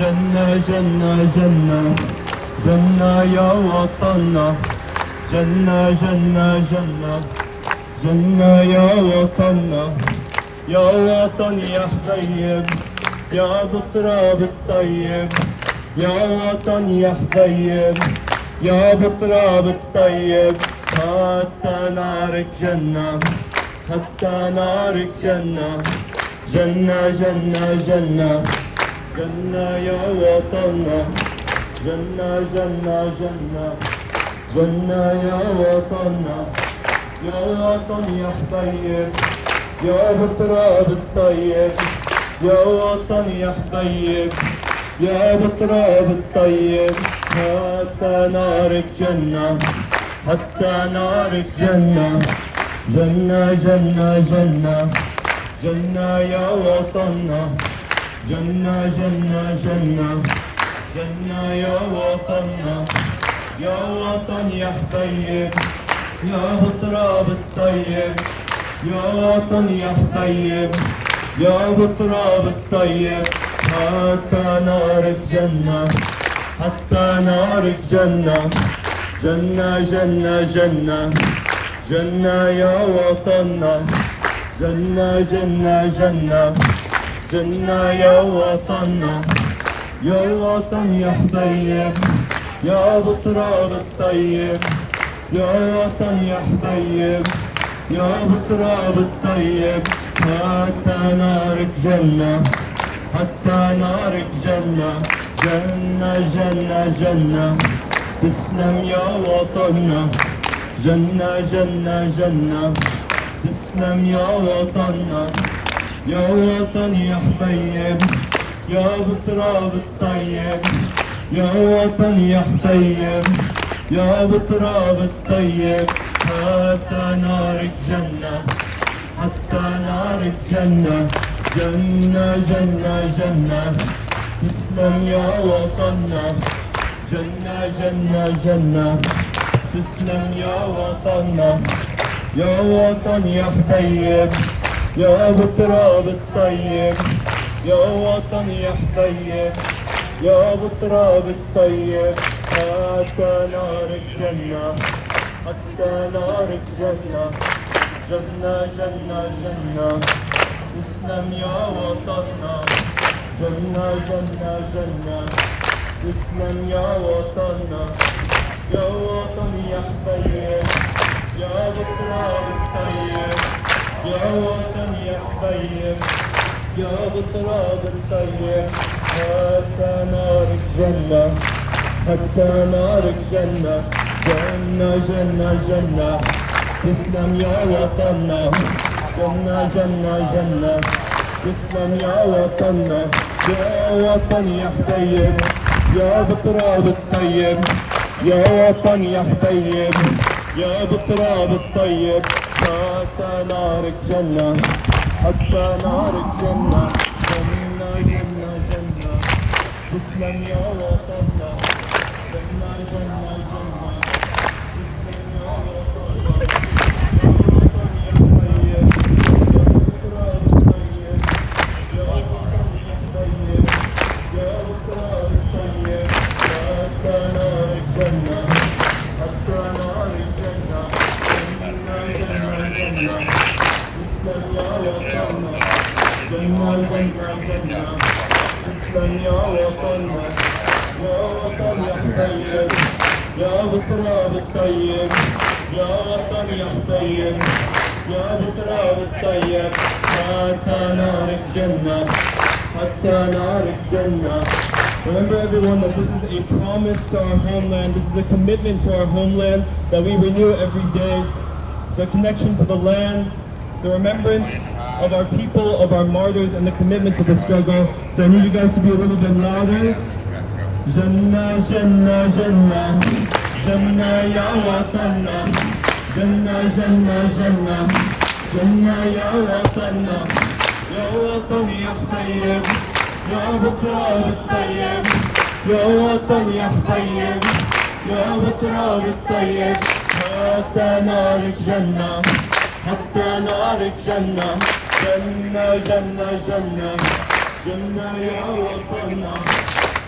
جنة جنة جنة جنة يا وطننا، جنة جنة جنة جنة يا وطننا، يا وطن يا حبيب يا بتراب الطيب، يا وطن يا حبيب يا بتراب الطيب، حتى نارك جنة، حتى نارك جنة، جنة جنة جنة جنة يا وطننا، جنة جنة جنة جنة يا وطننا، يا وطن يا حبيب يا بتراب الطيب، يا وطن يا حبيب يا بتراب الطيب، حتى نارك جنة، حتى نارك جنة، جنة جنة جنة جنة يا وطننا، جنة جنة جنة جنة يا وطننا، يا وطن يا حبيب يا بتراب الطيب، يا وطن يا حبيب يا بتراب الطيب، حتى نارك جنة، حتى نارك جنة، جنة جنة جنة جنة يا وطننا، جنة جنة جنة جنة يا وطننا، يا وطن يا حبيب يا بتراب الطيب، يا وطن يا حبيب يا بتراب الطيب، حتى نارك جنة، حتى نارك جنة، جنة جنة جنة، تسلم يا وطننا، جنة جنة جنة، تسلم يا وطننا، يا وطن يا حبيب يا بتراب الطيب، يا وطن يا حبيب يا بتراب الطيب، حتى نارك جنة، حتى نارك جنة، جنة جنة جنة، تسلم يا وطننا، جنة جنة جنة، تسلم يا وطننا، يا وطن يا حبيب يا بتراب الطيب، يا وطن يا حبيب يا بتراب الطيب، حتى نارك جنة، حتى نارك جنة، جنة جنة جنة، تسلم يا وطننا، جنة جنة جنة، تسلم يا وطننا، يا وطن يا حبيب يا بتراب الطيب، يا وطن يا حبيب يا بتراب الطيب، حتى نارك جنة، حتى نارك جنة، جنة جنة جنة، تسلم يا وطننا، جنة جنة جنة، تسلم يا وطننا، يا وطن يا حبيب يا بتراب الطيب، يا وطن يا حبيب يا بتراب الطيب، حتى نارك جنة، حتى نارك جنة، جنة جنة جنة، تسلم يا وطننا، جنة جنة جنة، تسلم يا وطننا، يا وطن يا حبيب يا بتراب الطيب، يا وطن يا حبيب يا بتراب الطيب، حتى نارك جنة، حتى نارك جنة، جنة جنة جنة، تسلم يا وطننا، جنة جنة جنة، تسلم يا وطننا، يا وطن يا حبيب يا بتراب الطيب، يا وطن يا حبيب يا بتراب الطيب، حتى نارك جنة، حتى نارك جنة. Remember everyone that this is a promise to our homeland, this is a commitment to our homeland that we renew every day. The connection to the land, the remembrance of our people, of our martyrs, and the commitment to the struggle. So I need you guys to be a little bit louder. Jannah, Jannah, Jannah, Jannah ya watanna, Jannah, Jannah, Jannah, Jannah ya watanna, ya watan ya tayyib, ya بتراب الطيب، يا وطن يا حبيب، يا بتراب الطيب، حتى نارك جنة، حتى نارك جنة، جنة جنة جنة، جنة يا وطننا،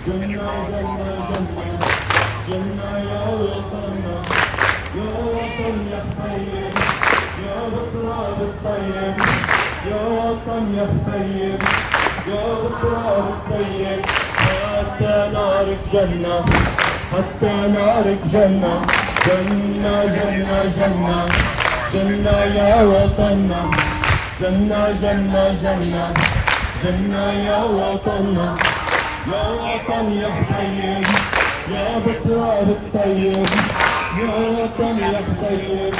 جنة جنة جنة جنة يا وطننا يا وطن يا حبيب يا بتراب الطيب يا وطن يا حبيب يا بتراب الطيب حتى نارك جنة حتى نارك جنة جنة جنة جنة جنة يا وطننا جنة جنة جنة جنة يا وطننا يا وطن يا حبيب يا بتراب الطيب يا وطن يا حبيب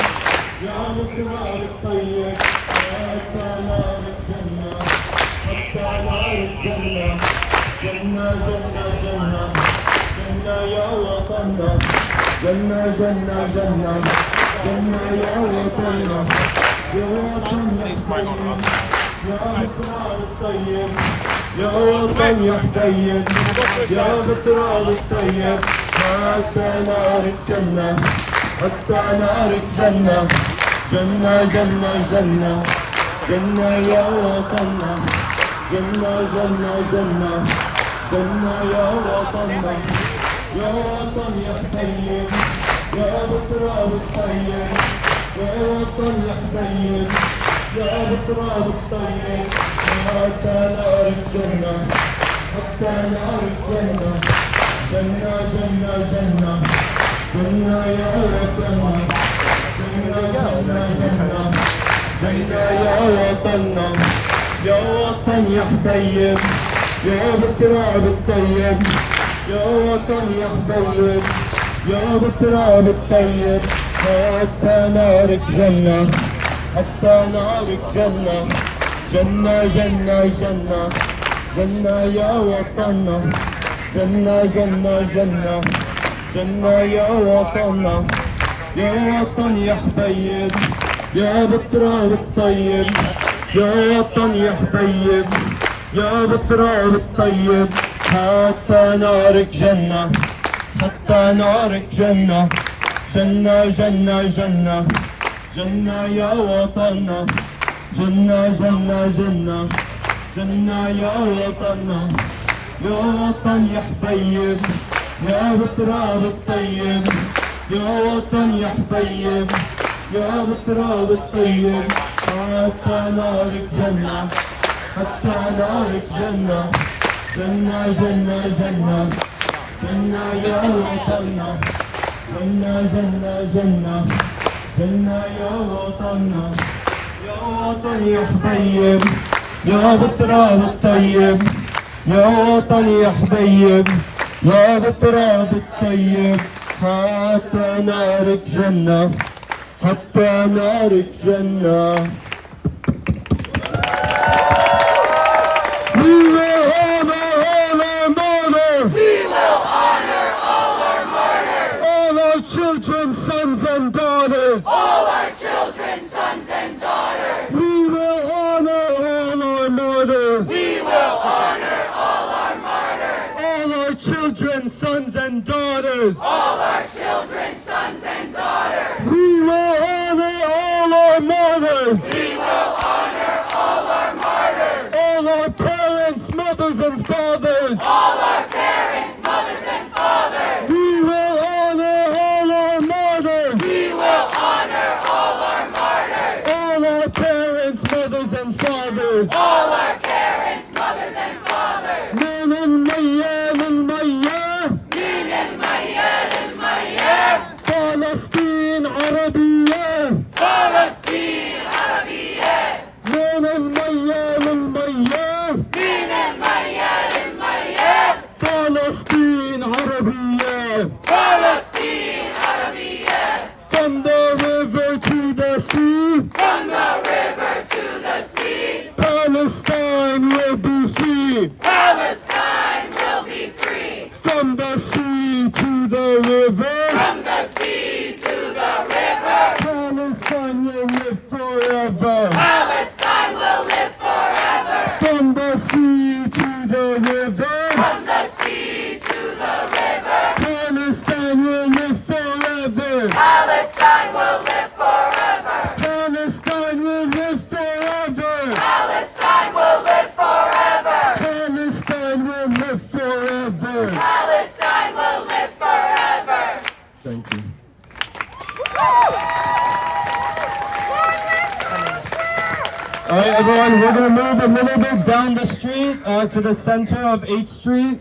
يا بتراب الطيب حتى نارك جنة حتى نارك جنة جنة جنة جنة جنة يا وطننا جنة جنة جنة جنة يا وطننا يا وطن يا حبيب يا بتراب الطيب يا وطن يا حبيب يا بتراب الطيب حتى نارك جنة حتى نارك جنة جنة جنة جنة جنة يا وطننا جنة جنة جنة جنة يا وطننا يا وطن يا حبيب يا بتراب الطيب يا وطن يا حبيب يا بتراب الطيب حتى نارك جنة حتى نارك جنة جنة جنة جنة جنة يا وطننا جنة جنة جنة جنة يا وطننا يا وطن يا حبيب يا بتراب الطيب يا وطن يا حبيب يا بتراب الطيب حتى نارك جنة حتى نارك جنة جنة جنة جنة جنة يا وطننا جنة جنة جنة جنة يا وطننا يا وطن يا حبيب يا بتراب الطيب يا وطن يا حبيب يا بتراب الطيب حتى نارك جنة حتى نارك جنة جنة جنة جنة جنة يا وطننا جنة جنة جنة جنة يا وطننا يا وطن يا حبيب يا بتراب الطيب يا وطن يا حبيب يا بتراب الطيب حتى نارك جنة حتى نارك جنة جنة جنة جنة جنة يا وطننا جنة جنة جنة جنة يا وطننا يا وطن يا حبيب يا بتراب الطيب يا وطن يا حبيب يا بتراب الطيب حتى نارك جنة حتى نارك جنة. We will honor all our martyrs. We will honor all our martyrs. All our children, sons and daughters. All our children, sons and daughters. We will honor all our martyrs. We will honor all our martyrs. All our children, sons and daughters. All our children, sons and daughters. We will honor all our martyrs. We will honor all our martyrs. All our parents, mothers and fathers. All our parents, mothers and fathers. We will honor all our martyrs. We will honor all our martyrs. All our parents, mothers and fathers. All our parents, mothers and fathers. من المياه للمياه من المياه للمياه. فلسطين عربية. فلسطين عربية. من المياه للمياه من المياه للمياه. فلسطين عربية. Palestine عربية. From the river to the sea, From the river to the sea. Palestine will be free. Palestine will be free. From the sea to the river, From the sea to the river. Palestine will live forever. Palestine will live forever. From the sea to the river, From the sea to the river. Palestine will live forever. Palestine will live forever. Palestine will live forever. Palestine will live forever. Palestine will live forever. forever. Palestine will live forever. Thank you. All right, everyone, we're going to move a little bit down the street to the center of 8th Street.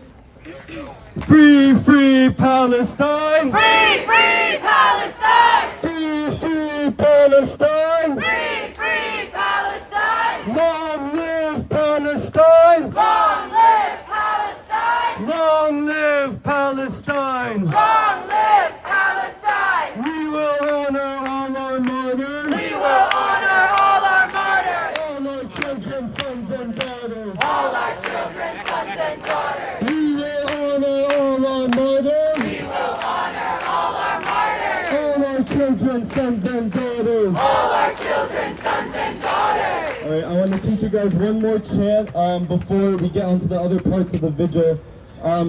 Free, free Palestine! Free, free Palestine! Free, free Palestine! Free, free Palestine! Long live Palestine! Long live Palestine! Long live Palestine! Long live Palestine! We will honor all our martyrs! We will honor all our martyrs! All our children, sons and daughters! All our children, sons and daughters! We will honor all our martyrs! We will honor all our martyrs! All our children, sons and daughters! All our children, sons and daughters! All right, I want to teach you guys one more chant before we get onto the other parts of the vigil.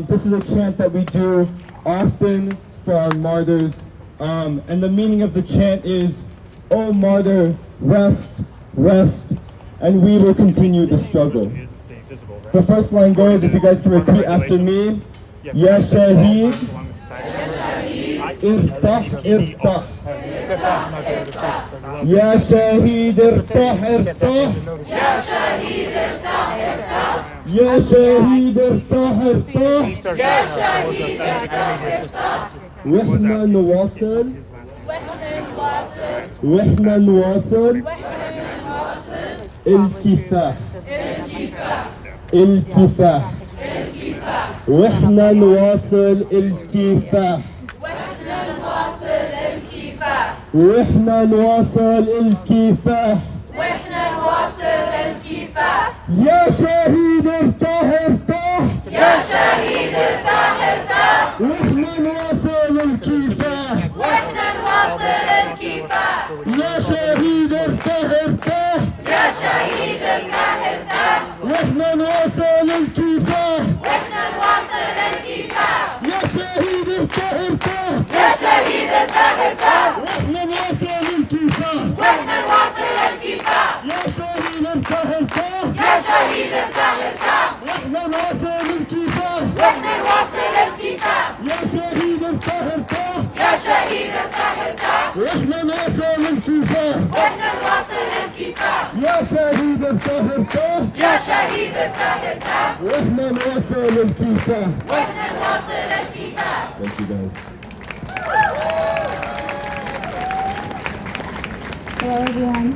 This is a chant that we do often for our martyrs. And the meaning of the chant is, "O martyr, rest, rest, and we will continue the struggle." The first line goes, if you guys can repeat after me, Ya Shaheed, Irtah, Irtah. Ya Shaheed, Irtah, Irtah. Ya Shaheed, irtah, irtah! Ya Shaheed, Irtah, Irtah. Ya Shaheed, irtah, irtah! وإحنا نواصل وإحنا نواصل وإحنا نواصل وإحنا نواصل الكفاح الكفاح الكفاح الكفاح وإحنا نواصل الكفاح وإحنا نواصل الكفاح وإحنا نواصل الكفاح وإحنا نواصل الكفاح يا شهيد ارتاح ارتاح يا شهيد ارتاح ارتاح وإحنا نواصل الكفاح وإحنا نواصل الكفاح يا شهيد ارتاح ارتاح يا شهيد ارتاح ارتاح وإحنا نواصل الكفاح وإحنا نواصل الكفاح يا شهيد ارتاح ارتاح يا شهيد ارتاح ارتاح وإحنا نواصل الكفاح وإحنا نواصل الكفاح يا شهيد ارتاح ارتاح يا شهيد ارتاح ارتاح وإحنا نواصل الكفاح وإحنا نواصل الكفاح يا شهيد ارتاح ارتاح يا شهيد ارتاح ارتاح وإحنا نواصل الكفاح وإحنا نواصل الكفاح يا شهيد ارتاح ارتاح يا شهيد ارتاح ارتاح وإحنا نواصل الكفاح. وإحنا نواصل الكفاح. Thank you guys. Hello everyone.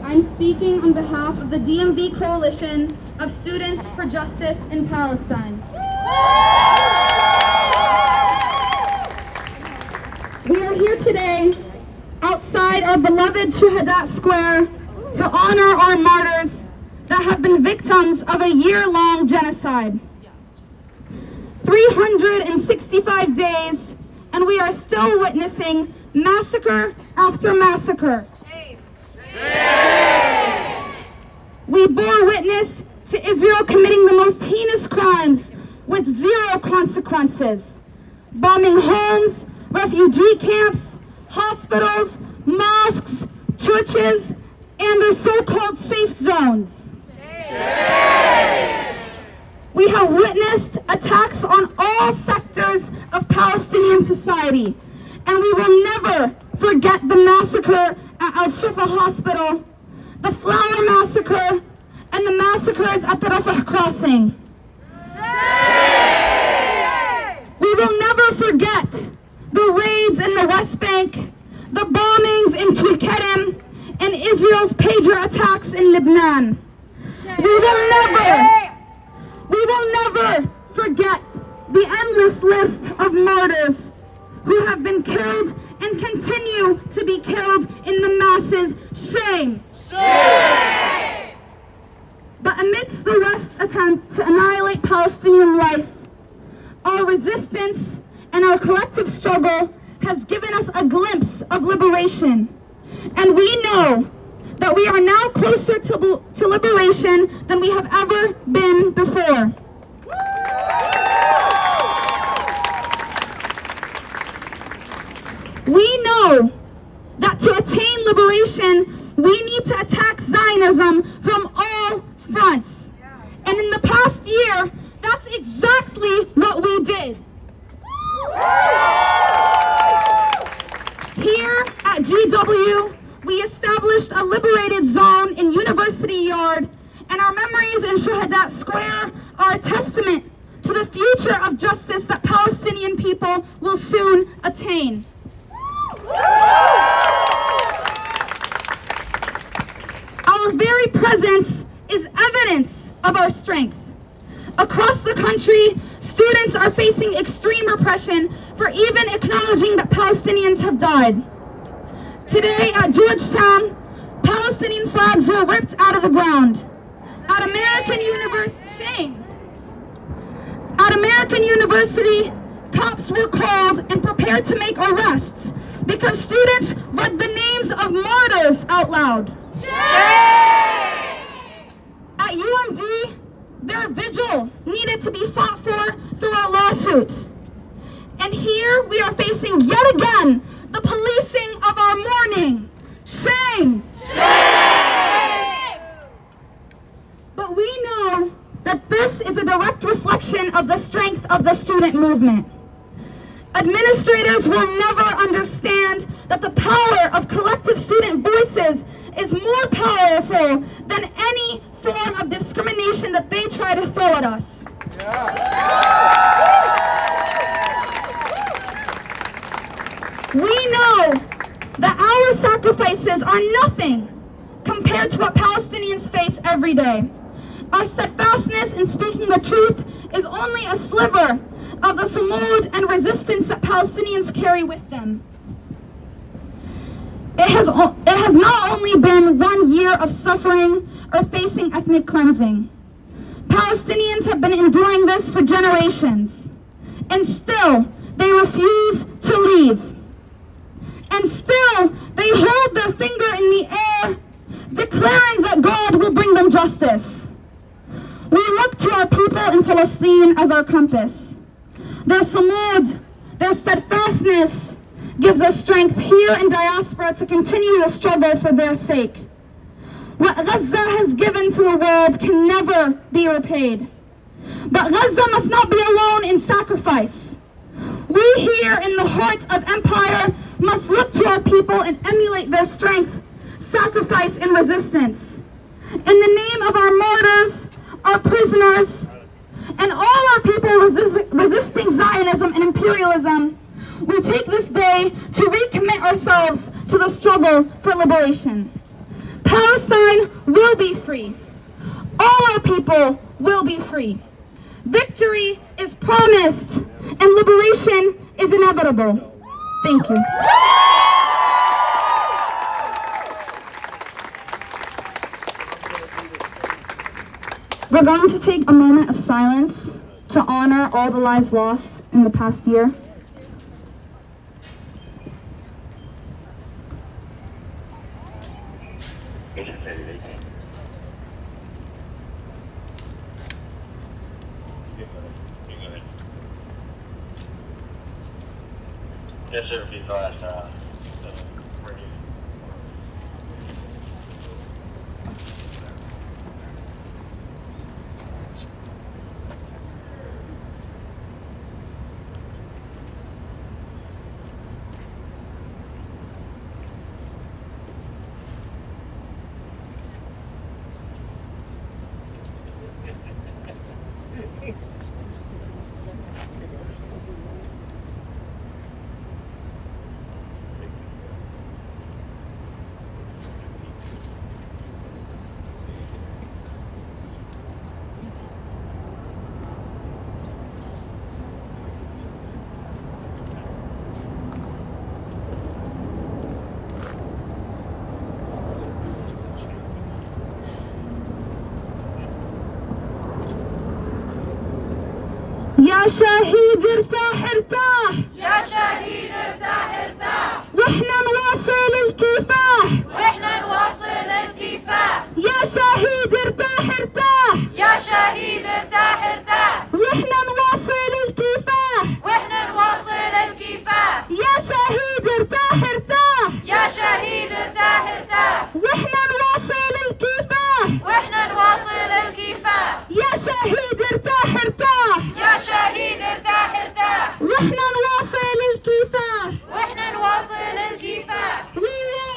I'm speaking on behalf of the DMV Coalition of Students for Justice in Palestine. We are here today outside our beloved Shuhada Square to honor our martyrs that have been victims of a year-long genocide. 365 days, and we are still witnessing massacre after massacre. We bore witness to Israel committing the most heinous crimes with zero consequences, bombing homes, refugee camps, hospitals, mosques, churches, and their so-called safe zones. We have witnessed attacks on all sectors of Palestinian society, and we will never forget the massacre at Al-Shifa Hospital, the Flower Massacre, and the massacres at the Rafah crossing. We will never forget the raids in the West Bank, the bombings in Tulkarem, and Israel's pager attacks in Lebanon. We will never forget the endless list of martyrs who have been killed and continue to be killed in the masses. Shame! Shame! But amidst the West's attempt to annihilate Palestinian life, our resistance and our collective struggle has given us a glimpse of liberation. And we know that we are now closer to liberation than we have ever been before. We know that to attain liberation, we need to attack Zionism from all fronts. And in the past year, that's exactly what YPW, we established a liberated zone in University Yard, and our memories in Shuhadat Square are a testament to the future of justice that Palestinian people will soon attain. Our very presence is evidence of our strength. Across the country, students are facing extreme repression for even acknowledging that Palestinians have died. Today at Georgetown, Palestinian flags were ripped out of the ground. At American University, cops were called and prepared to make arrests because students read the names of martyrs out loud. At UMD, their vigil needed to be fought for through a lawsuit. And here we are facing yet again the policing of our mourning. Shame! Shame! But we know that this is a direct reflection of the strength of the student movement. Administrators will never understand that the power of collective student voices is more powerful than any form of discrimination that they try to throw at us. We know that our sacrifices are nothing compared to what Palestinians face every day. Our steadfastness in speaking the truth is only a sliver of the sumud and resistance that Palestinians carry with them. It has not only been 1 year of suffering or facing ethnic cleansing. Palestinians have been enduring this for generations, and still they refuse to leave. And still they hold their finger in the air, declaring that God will bring them justice. We look to our people in Palestine as our compass. Their sumud, their steadfastness, gives us strength here in diaspora to continue the struggle for their sake. What Gaza has given to the world can never be repaid. But Gaza must not be alone in sacrifice. We here in the heart of empire must look to our people and emulate their strength, sacrifice, and resistance. In the name of our martyrs, our prisoners, and all our people resisting Zionism and imperialism, we take this day to recommit ourselves to the struggle for liberation. Palestine will be free. All our people will be free. Victory is promised, and liberation is inevitable. Thank you. We're going to take a moment of silence to honor all the lives lost in the past year. Yes, sir, be fast. يا شهيد ارتاح ارتاح يا شهيد ارتاح ارتاح واحنا نواصل الكفاح واحنا نواصل الكفاح يا شهيد ارتاح ارتاح يا شهيد ارتاح ارتاح واحنا نواصل الكفاح واحنا نواصل الكفاح يا شهيد ارتاح ارتاح يا شهيد ارتاح ارتاح واحنا نواصل الكفاح واحنا نواصل الكفاح يا شهيد ارتاح ارتاح يا شهيد ارتاح ارتاح واحنا نواصل الكفاح واحنا نواصل الكفاح. We will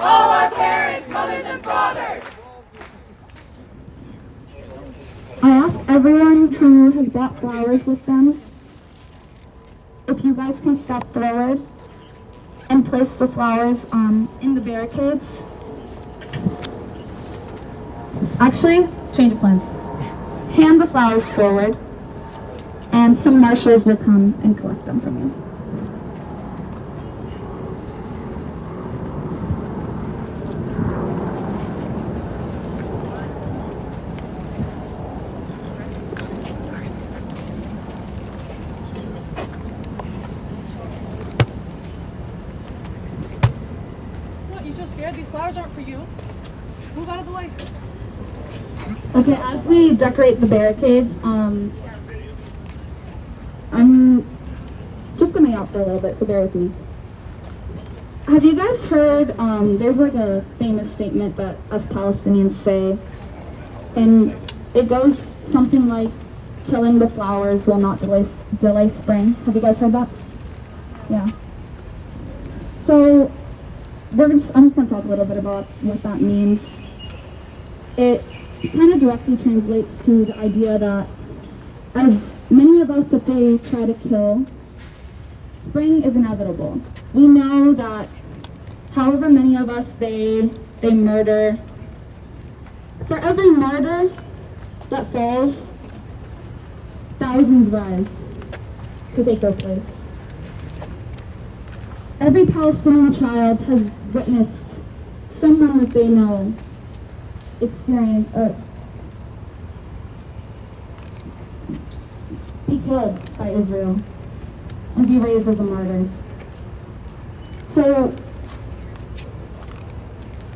all our parents, mothers, and fathers. I ask everyone who has brought flowers with them if you guys can step forward and place the flowers in the barricades. Actually, change of plans. Hand the flowers forward, and some marshals will come and collect them from you. What, you so scared? These flowers aren't for you. Move out of the way. Okay, as we decorate the barricades, I'm just coming out for a little bit, so bear with me. Have you guys heard, there's like a famous statement that us Palestinians say, and it goes something like, killing the flowers will not delay spring. Have you guys heard that? Yeah. So, I'm just going to talk a little bit about what that means. It kind of directly translates to the idea that as many of us that they try to kill, spring is inevitable. We know that however many of us they murder, for every martyr that falls, thousands rise to take their place. Every Palestinian child has witnessed someone that they know experience be killed by Israel and be raised as a martyr. So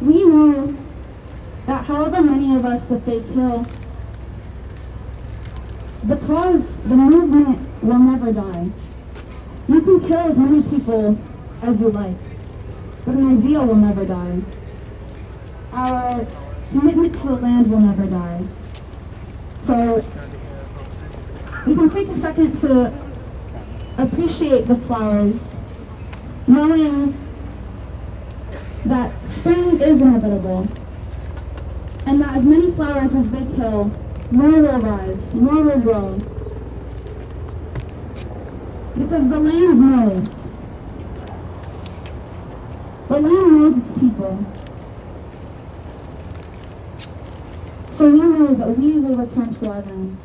we know that however many of us that they kill, the movement will never die. You can kill as many people as you like, but an ideal will never die. Our commitment to the land will never die. So we can take a second to appreciate the flowers, knowing that spring is inevitable, and that as many flowers as they kill, more will rise, more will grow. Because the land knows. The land knows its people. So we know that we will return to our land.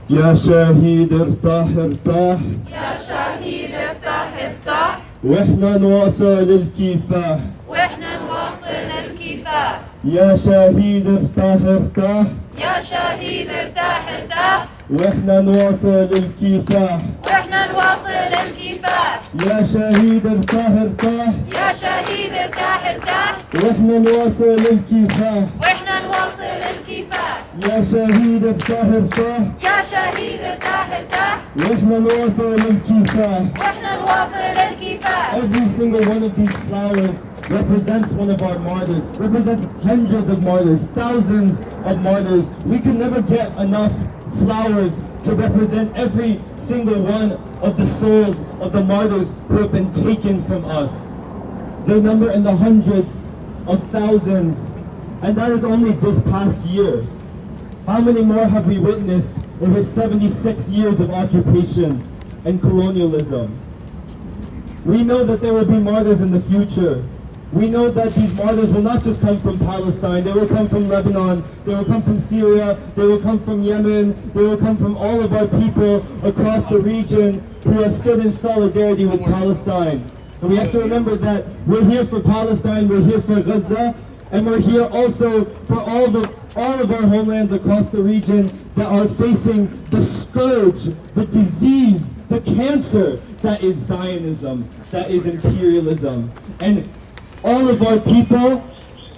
يا شهيد ارتاح ارتاح يا شهيد ارتاح ارتاح واحنا نواصل الكفاح واحنا نواصل الكفاح يا شهيد ارتاح ارتاح يا شهيد ارتاح ارتاح واحنا نواصل الكفاح واحنا نواصل الكفاح يا شهيد ارتاح ارتاح يا شهيد ارتاح ارتاح واحنا نواصل الكفاح واحنا نواصل الكفاح يا شهيد ارتاح ارتاح يا شهيد ارتاح ارتاح واحنا نواصل الكفاح. واحنا نواصل الكفاح. Every single one of these flowers represents one of our martyrs, represents hundreds of martyrs, thousands of martyrs. We can never get enough flowers to represent every single one of the souls of the martyrs who have been taken from us. They number in the hundreds of thousands, and that is only this past year. How many more have we witnessed over 76 years of occupation and colonialism? We know that there will be martyrs in the future. We know that these martyrs will not just come from Palestine, they will come from Lebanon, they will come from Syria, they will come from Yemen, they will come from all of our people across the region who have stood in solidarity with Palestine. And we have to remember that we're here for Palestine, we're here for Gaza, and we're here also for all of our homelands across the region that are facing the scourge, the disease, the cancer that is Zionism, that is imperialism. And all of our people,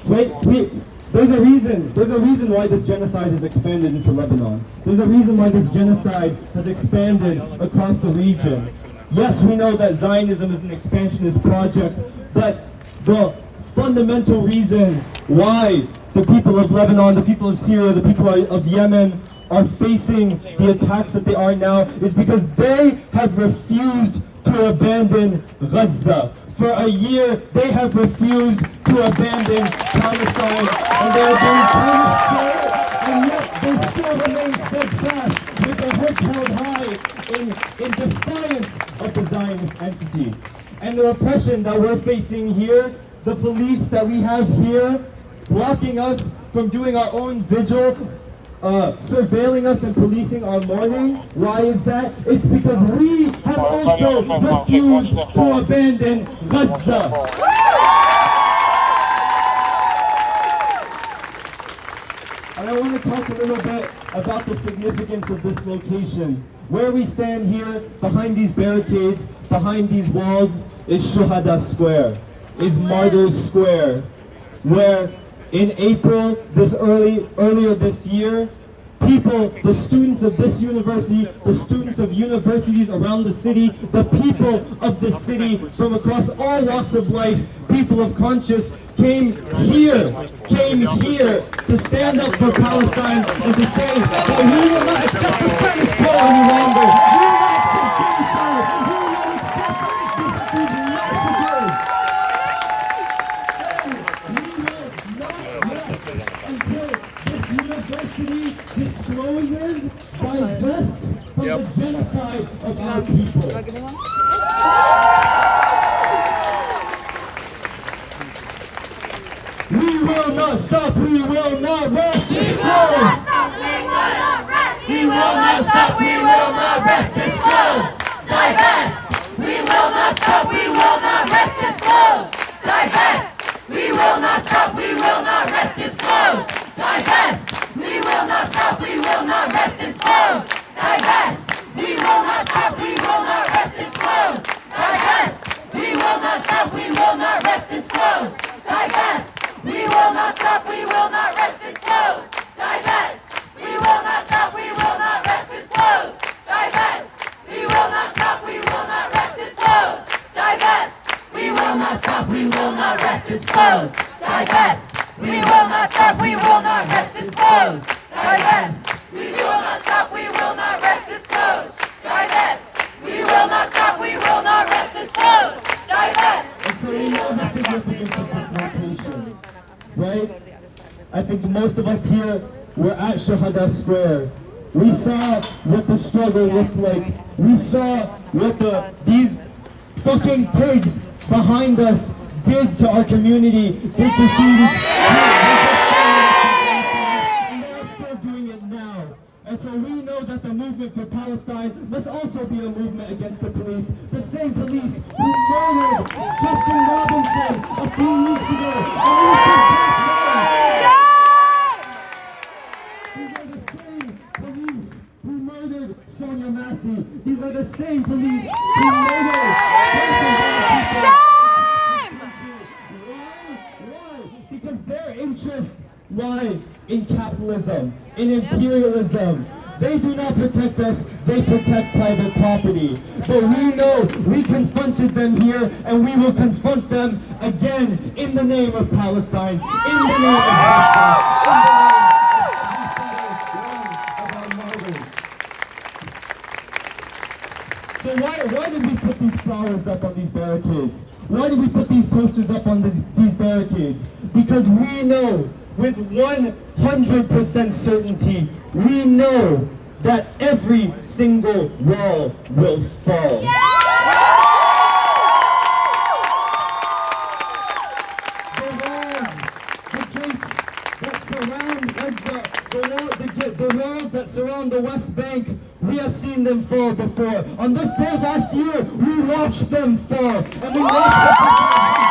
there's a reason why this genocide has expanded into Lebanon. There's a reason why this genocide has expanded across the region. Yes, we know that Zionism is an expansionist project, but the fundamental reason why the people of Lebanon, the people of Syria, the people of Yemen are facing the attacks that they are now is because they have refused to abandon Gaza. For a year, they have refused to abandon Palestine, and they are being punished for it, and yet they still remain steadfast with their heads held high in defiance of the Zionist entity. And the repression that we're facing here, the police that we have here, blocking us from doing our own vigil, surveilling us and policing our mourning. Why is that? It's because we have also refused to abandon Gaza. And I want to talk a little bit about the significance of this location. Where we stand here, behind these barricades, behind these walls, is Shuhada Square, is Martyrs Square, where in April, earlier this year, people, the students of this university, the students of universities around the city, the people of the city from across all walks of life, people of conscience, came here to stand up for Palestine and to say that we will not accept the status quo any longer. We will not accept genocide. We will not accept these massacres. Until this university discloses, divests from the genocide of our people. We will not stop, we will not rest, disclose! We will not stop, we will not rest, disclose, divest. We will not stop, we will not rest, disclose, divest. We will not stop, we will not rest, disclose, divest. We will not stop, we will not rest, disclose, divest. We will not stop, we will not rest, disclose, divest. We will not stop, we will not rest, disclose, divest. We will not stop, we will not rest, disclose, divest. We will not stop, we will not rest, disclose, divest. We will not stop, we will not rest, disclose, divest. We will not stop, we will not rest, disclose, divest. We will not stop, we will not rest, disclose, divest. We will not stop, we will not rest, disclose, divest. We will not stop, we will not rest, disclose, divest. And so we know the significance of this location, right? I think most of us here were at Shuhada Square. We saw what the struggle looked like. We saw what these fucking pigs behind us did to our community, did to students. And they're still doing it now. And so we know that the movement for Palestine must also be a movement against the police. The same police who murdered Justin Robinson a few weeks ago. These are the same police who murdered Sonia Massey. These are the same police who murdered Why? Because their interests lie in capitalism, in imperialism. They do not protect us, they protect private property. But we know we confronted them here, and we will confront them again in the name of Palestine, in the name of Palestine, in the name of our martyrs. So why did we put these flowers up on these barricades? Why did we put these posters up on these barricades? Because we know with 100% certainty, we know that every single wall will fall. The walls, the gates that surround Gaza, the walls that surround the West Bank, we have seen them fall before. On this day last year, we watched them fall, and we watched them fall.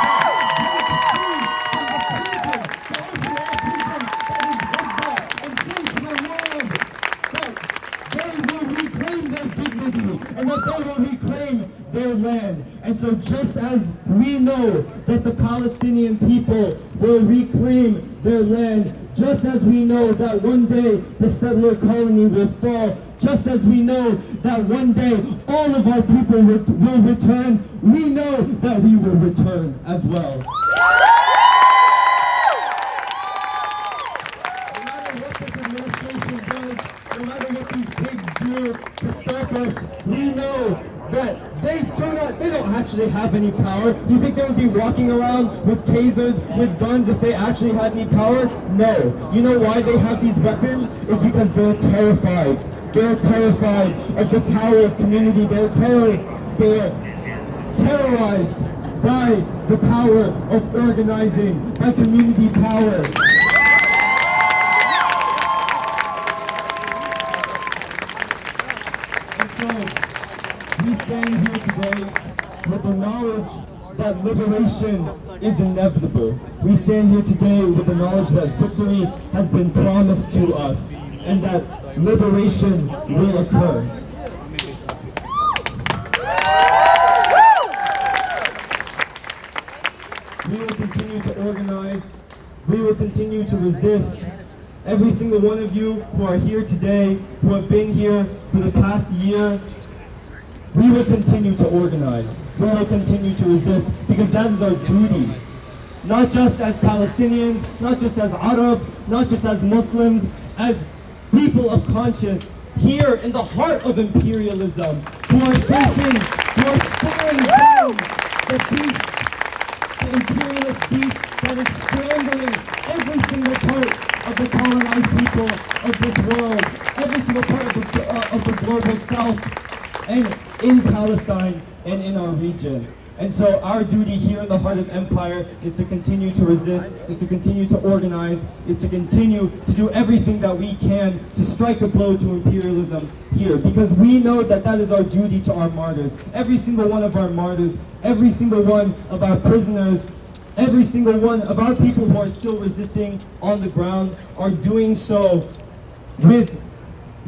And that they will reclaim their land. And so just as we know that the Palestinian people will reclaim their land, just as we know that one day the settler colony will fall, just as we know that one day all of our people will return, we know that we will return as well. No matter what this administration does, no matter what these pigs do to stop us, we know that they don't actually have any power. Do you think they would be walking around with tasers, with guns if they actually had any power? No. You know why they have these weapons? It's because they're terrified. They're terrified of the power of community. They're terrorized by the power of organizing, by community power. And so, we stand here today with the knowledge that liberation is inevitable. We stand here today with the knowledge that victory has been promised to us and that liberation will occur. We will continue to organize. We will continue to resist. Every single one of you who are here today, who have been here for the past year, we will continue to organize. We will continue to resist because that is our duty. Not just as Palestinians, not just as Arabs, not just as Muslims, as people of conscience here in the heart of imperialism who are staring down the beast, the imperialist beast that is strangling every single part of the colonized people of this world, every single part of the global south, and in Palestine and in our region. And so our duty here in the heart of empire is to continue to resist, is to continue to organize, is to continue to do everything that we can to strike a blow to imperialism here. Because we know that that is our duty to our martyrs. Every single one of our martyrs, every single one of our prisoners, every single one of our people who are still resisting on the ground are doing so with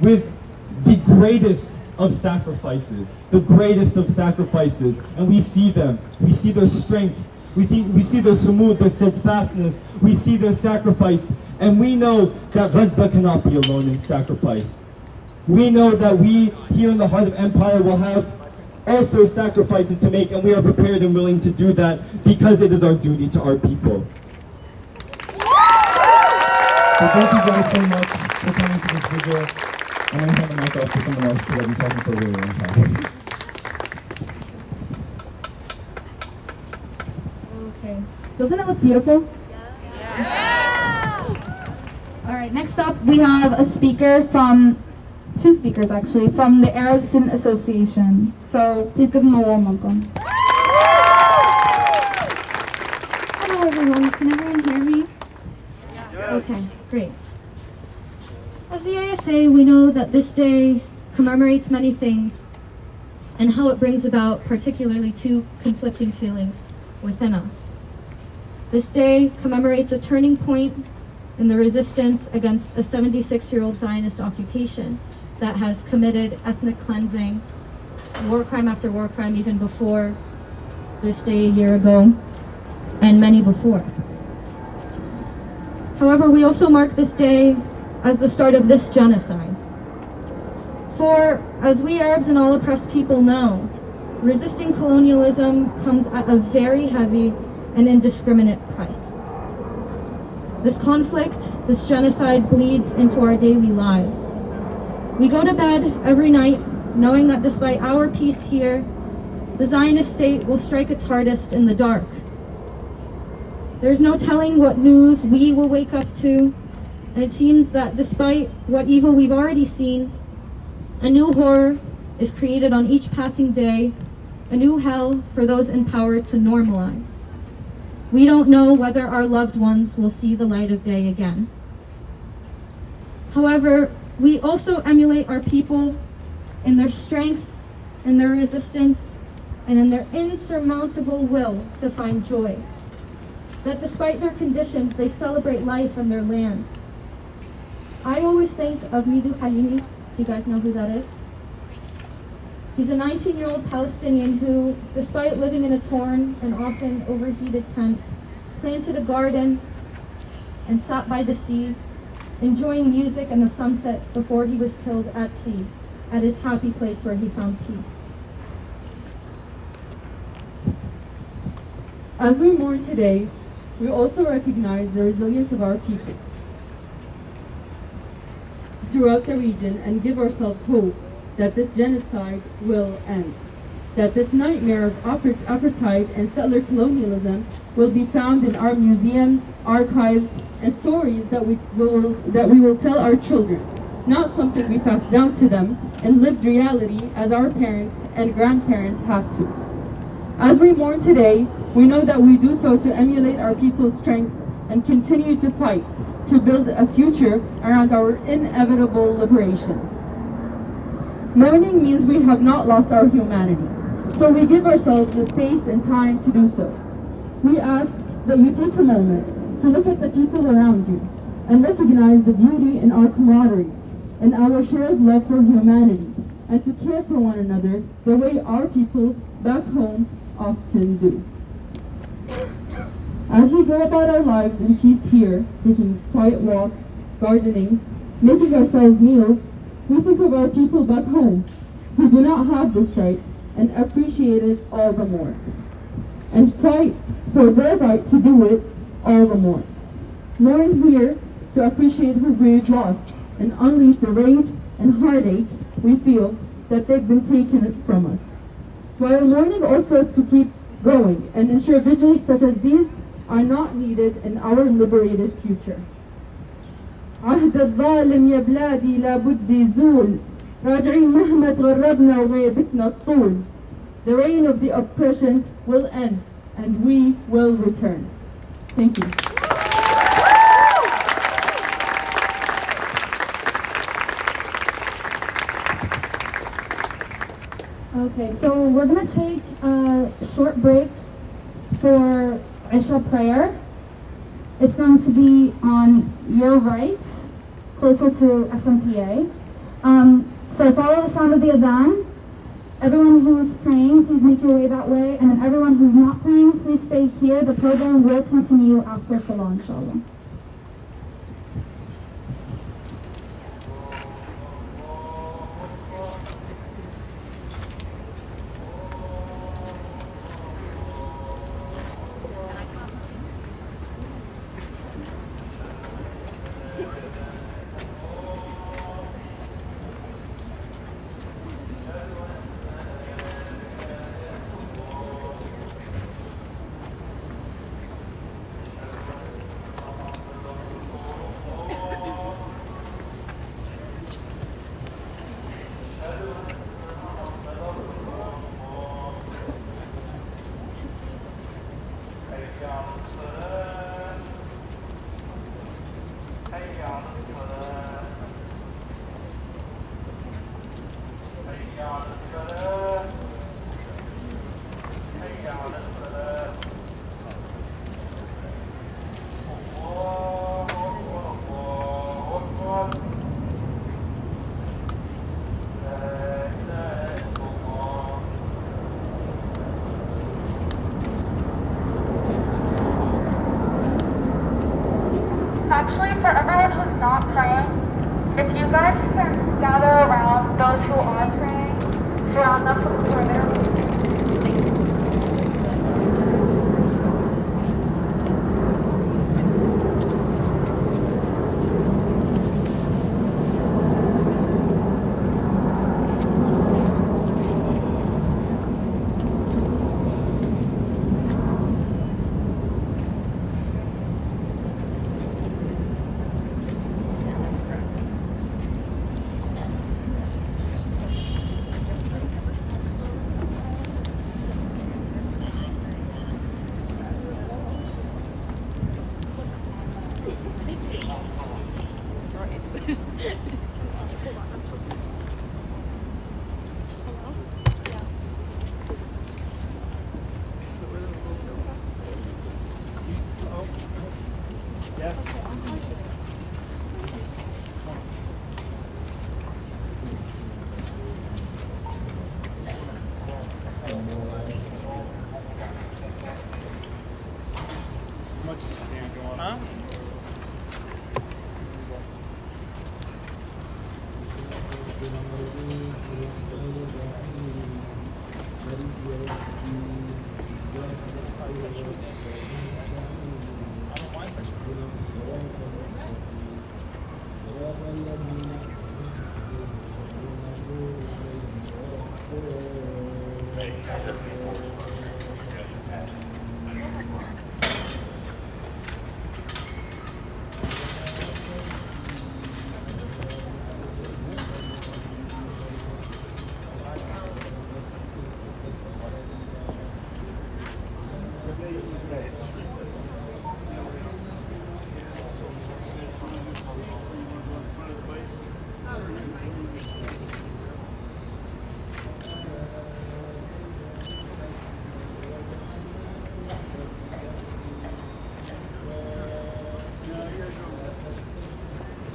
the greatest of sacrifices, the greatest of sacrifices, and we see them. We see their strength. We see their sumud, their steadfastness. We see their sacrifice, and we know that Gaza cannot be alone in sacrifice. We know that we here in the heart of empire will have also sacrifices to make, and we are prepared and willing to do that because it is our duty to our people. So thank you guys so much for coming to this video. I'm going to hand the mic off to someone else because I've been talking for a really long time. Okay. Doesn't it look beautiful? Yes! All right, next up we have a speaker two speakers actually, from the Arab Student Association. So please give them a warm welcome. Hello everyone, can everyone hear me? Okay, great. As the ISA, we know that this day commemorates many things and how it brings about particularly two conflicting feelings within us. This day commemorates a turning point in the resistance against a 76-year-old Zionist occupation that has committed ethnic cleansing, war crime after war crime even before this day a year ago, and many before. However, we also mark this day as the start of this genocide. For, as we Arabs and all oppressed people know, resisting colonialism comes at a very heavy and indiscriminate price. This conflict, this genocide bleeds into our daily lives. We go to bed every night knowing that despite our peace here, the Zionist state will strike its hardest in the dark. There's no telling what news we will wake up to, and it seems that despite what evil we've already seen, a new horror is created on each passing day, a new hell for those in power to normalize. We don't know whether our loved ones will see the light of day again. However, we also emulate our people in their strength, in their resistance, and in their insurmountable will to find joy. That despite their conditions, they celebrate life and their land. I always think of Midu Halimi. Do you guys know who that is? He's a 19-year-old Palestinian who, despite living in a torn and often overheated tent, planted a garden and sat by the sea, enjoying music and the sunset before he was killed at sea at his happy place where he found peace. As we mourn today, we also recognize the resilience of our people throughout the region and give ourselves hope that this genocide will end, that this nightmare of apartheid and settler colonialism will be found in our museums, archives, and stories that we will tell our children, not something we pass down to them in lived reality as our parents and grandparents have to. As we mourn today, we know that we do so to emulate our people's strength and continue to fight to build a future around our inevitable liberation. Mourning means we have not lost our humanity, so we give ourselves the space and time to do so. We ask that you take a moment to look at the people around you and recognize the beauty in our camaraderie and our shared love for humanity, and to care for one another the way our people back home often do. As we go about our lives in peace here, taking quiet walks, gardening, making ourselves meals, we think of our people back home who do not have this right and appreciate it all the more, and fight for their right to do it all the more. Mourn here to appreciate who we've lost and unleash the rage and heartache we feel that they've been taken from us. While mourning also to keep going and ensure vigils such as these are not needed in our liberated future. عهد الظالم يا بلادي لابد يزول راجعين مهما تغربنا وغيبتنا الطول. The reign of the oppression will end and we will return. Thank you. Okay, so we're going to take a short break for Isha prayer. It's going to be on your right, closer to SMPA. So follow the sound of the adhan. Everyone who's praying, please make your way that way. And then everyone who's not praying, please stay here. The program will continue after Salah, inshallah. Actually, for everyone who's not praying, if you guys can gather around those who are praying, surround them from the perimeter. Thank you. Huh?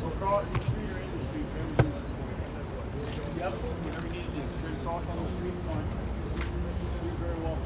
Across the street or in the street, everything that's going. Yep, whatever you need to do. Straight across on the street, fine. Do very well.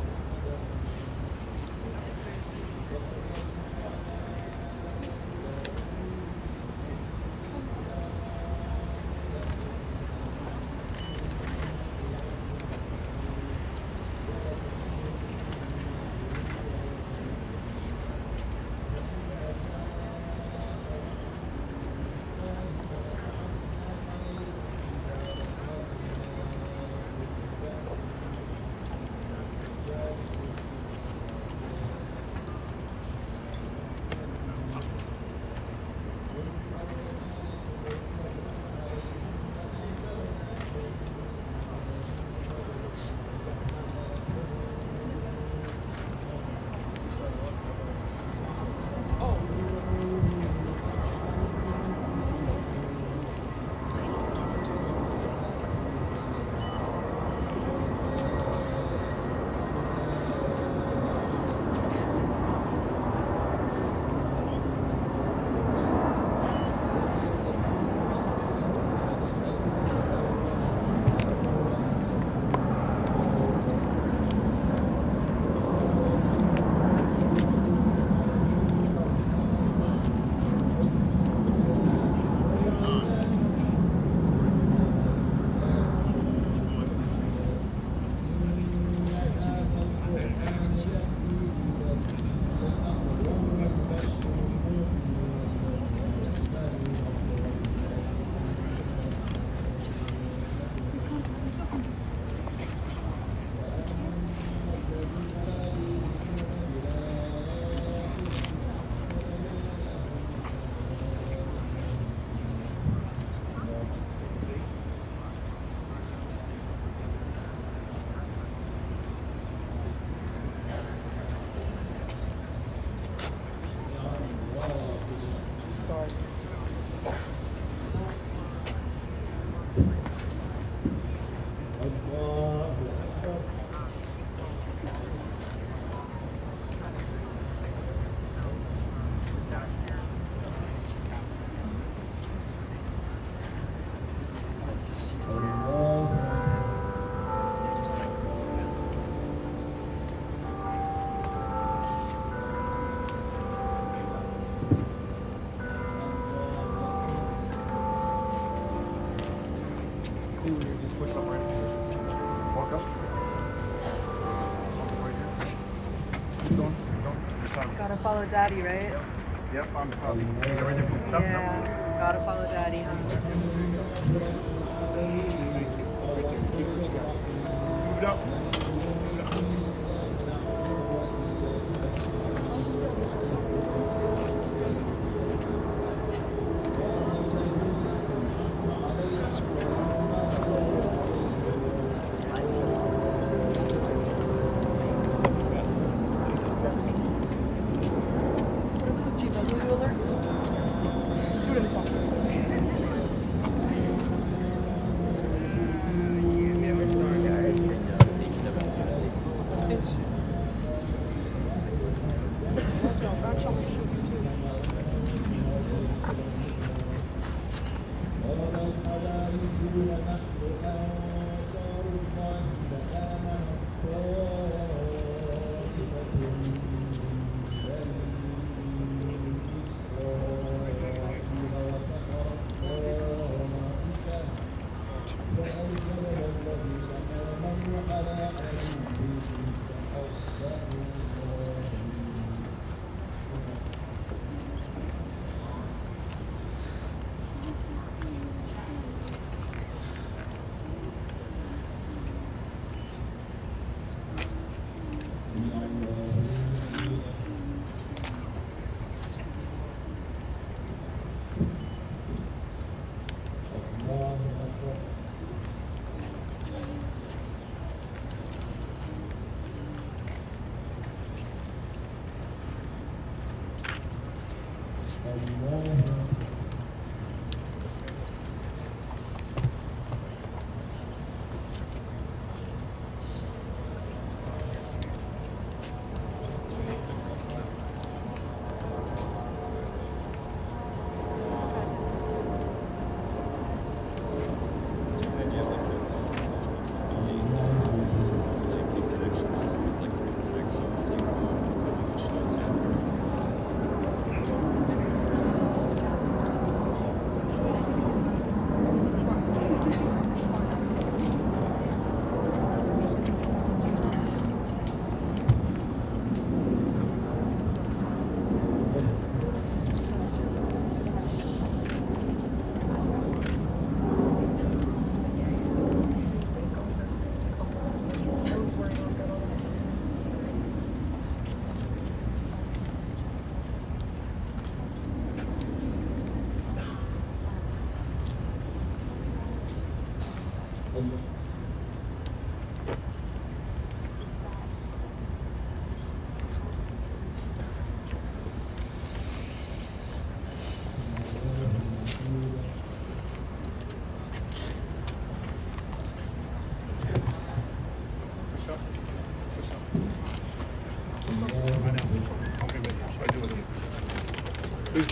Gotta follow daddy, right? Yep, I'm probably ready for something. Yeah, gotta follow daddy, huh? Move it up. Whose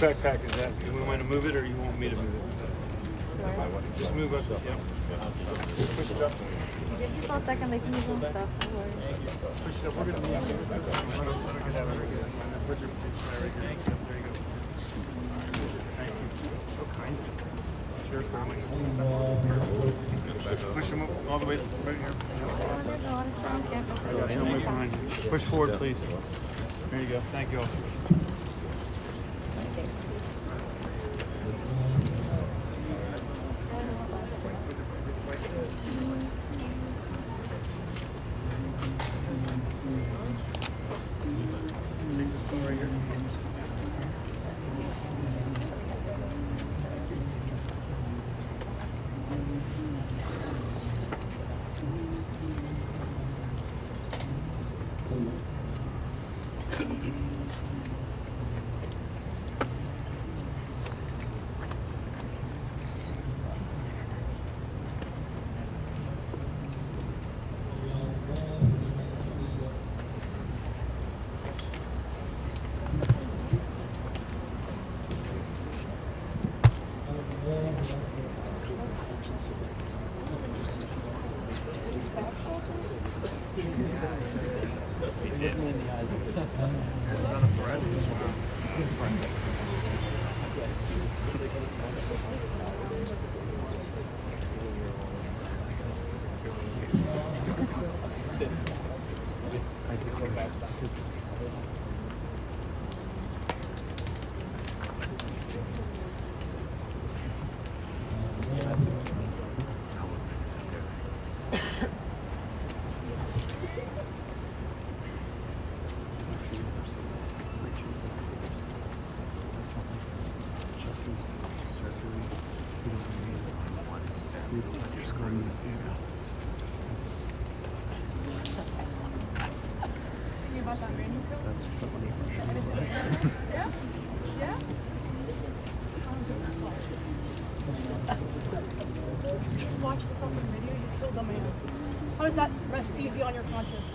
backpack is that? You want me to move it or you want me to move it? Just move up. Yep. Push it up. Give people a second, they can use some stuff. No worries. Push it up. We're going to move it. Put your right here. There you go. Thank you. So kind. Sure. Push them up all the way right here. There's a lot of stuff. Push forward, please. There you go. Thank you all. Take this one right here. Watch the fucking video, you killed the man. How does that rest easy on your conscience?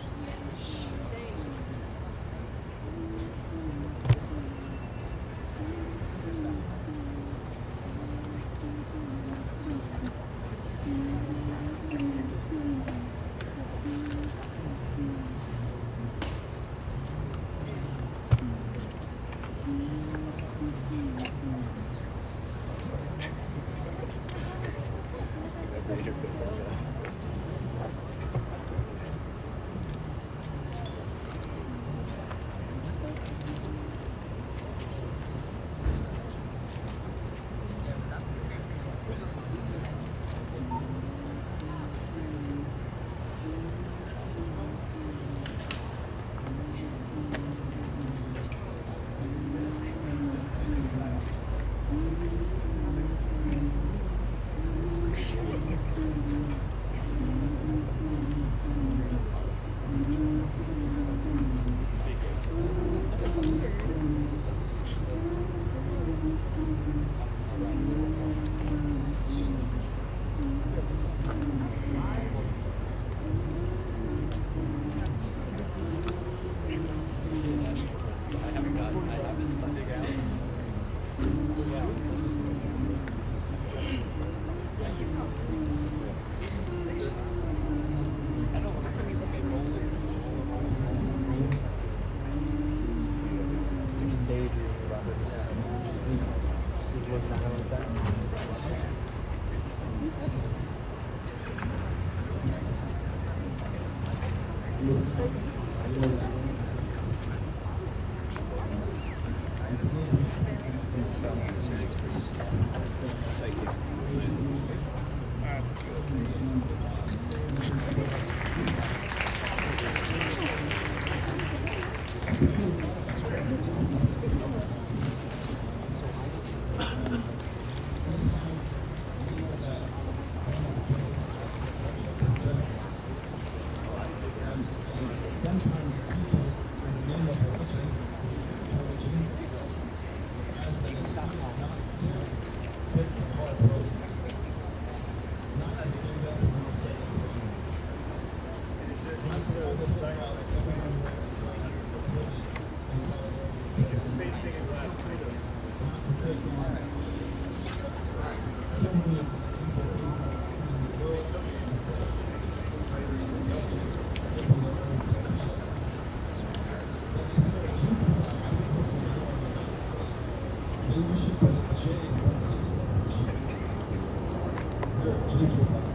change will happen.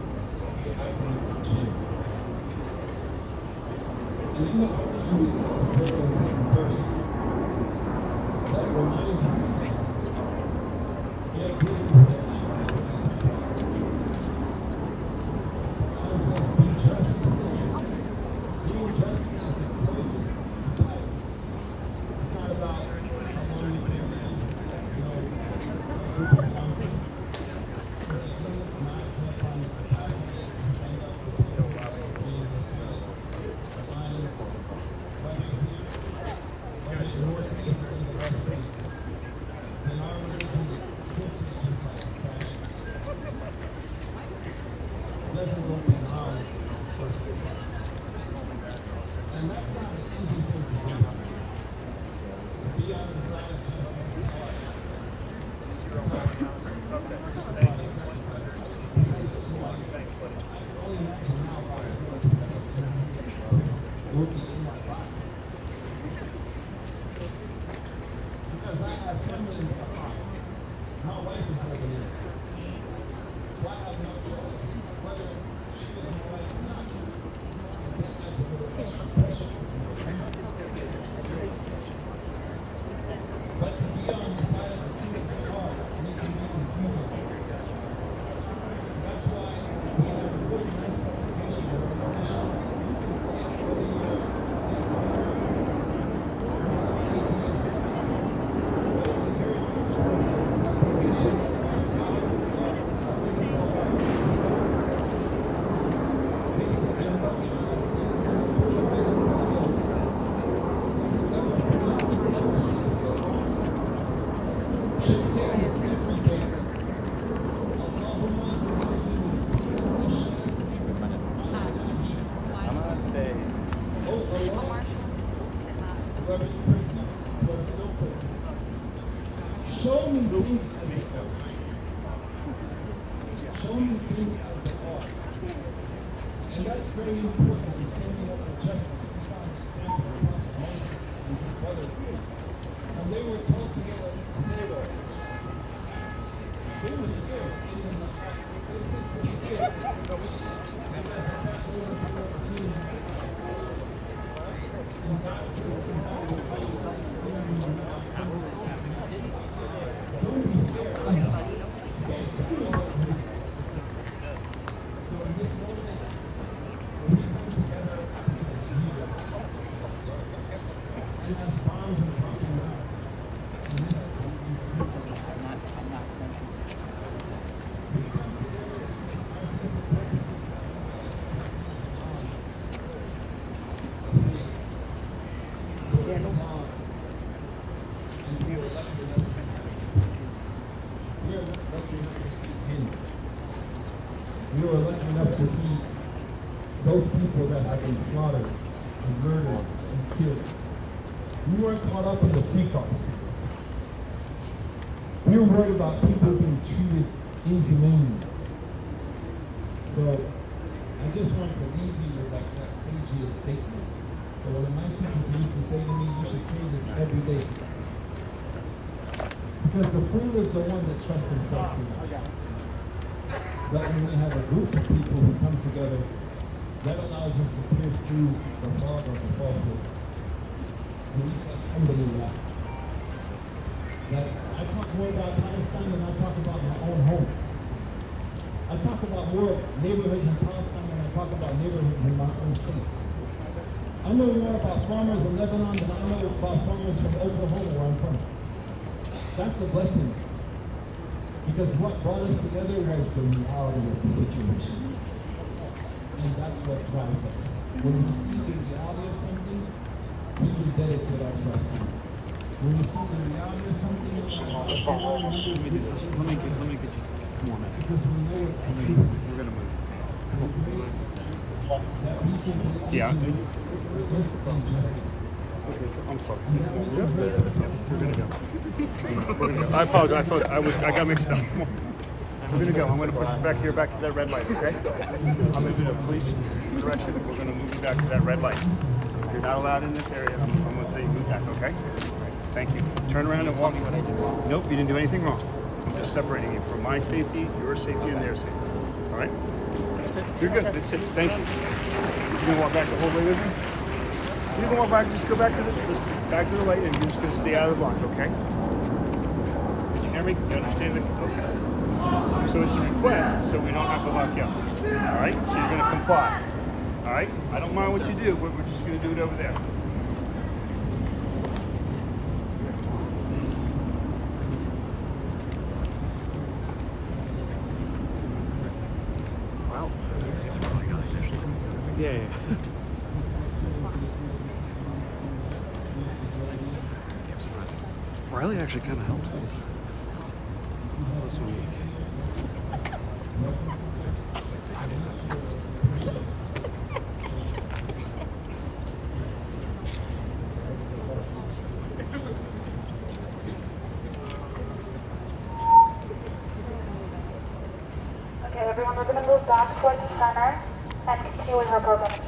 I believe change. And in the Quran, we have a very important verse that reminds us of this. It gives us a show me things as they are. Show me things as they are. And that's very important in standing up for justice. And they were told together, they were scared. We were lucky enough to see those people that have been slaughtered and murdered and killed. We weren't caught up in the takeoffs. We were worried about people being treated inhumanely. So I just want to leave you with like that Sage's statement. So one of my teachers used to say to me, you should say this every day. Because the fool is the one that trusts himself too much. But when we have a group of people who come together, that allows us to pierce through the fog of the falsehood. And we say, alhamdulillah. That I talk more about Palestine than I talk about my own home. I talk about more neighborhoods in Palestine than I talk about neighborhoods in my own state. I know more about farmers in Lebanon than I know about farmers from Oklahoma, where I'm from. That's a blessing. Because what brought us together was the reality of the situation. And that's what drives us. When we see the reality of something, we can dedicate ourselves to it. When we see the reality of something, Let me do this. Let me get you some more minutes. because we know it's true. We're gonna move. That we can be Yeah. against injustice. Okay, I'm sorry. We're gonna go. We're gonna go. I apologize. I got mixed up. We're gonna go. I'm gonna push you back here, back to that red light. Okay? I'm gonna do the police direction. We're gonna move you back to that red light. You're not allowed in this area. I'm gonna tell you to move back. Okay? Thank you. Turn around and walk. Nope, you didn't do anything wrong. I'm just separating you from my safety, your safety, and their safety. All right? That's it. You're good. That's it. Thank you. You gonna walk back the whole way with me? You can walk back. Just go back to the light, and you're just gonna stay out of the blind. Okay? Did you hear me? You understand it? Okay. So it's a request, so we don't have to lock you up. All right? So you're gonna comply. All right? I don't mind what you do, but we're just gonna do it over there. Yeah. Riley actually kind of helped me this week. Okay, everyone, we're going to move back towards the center and continue with our programming.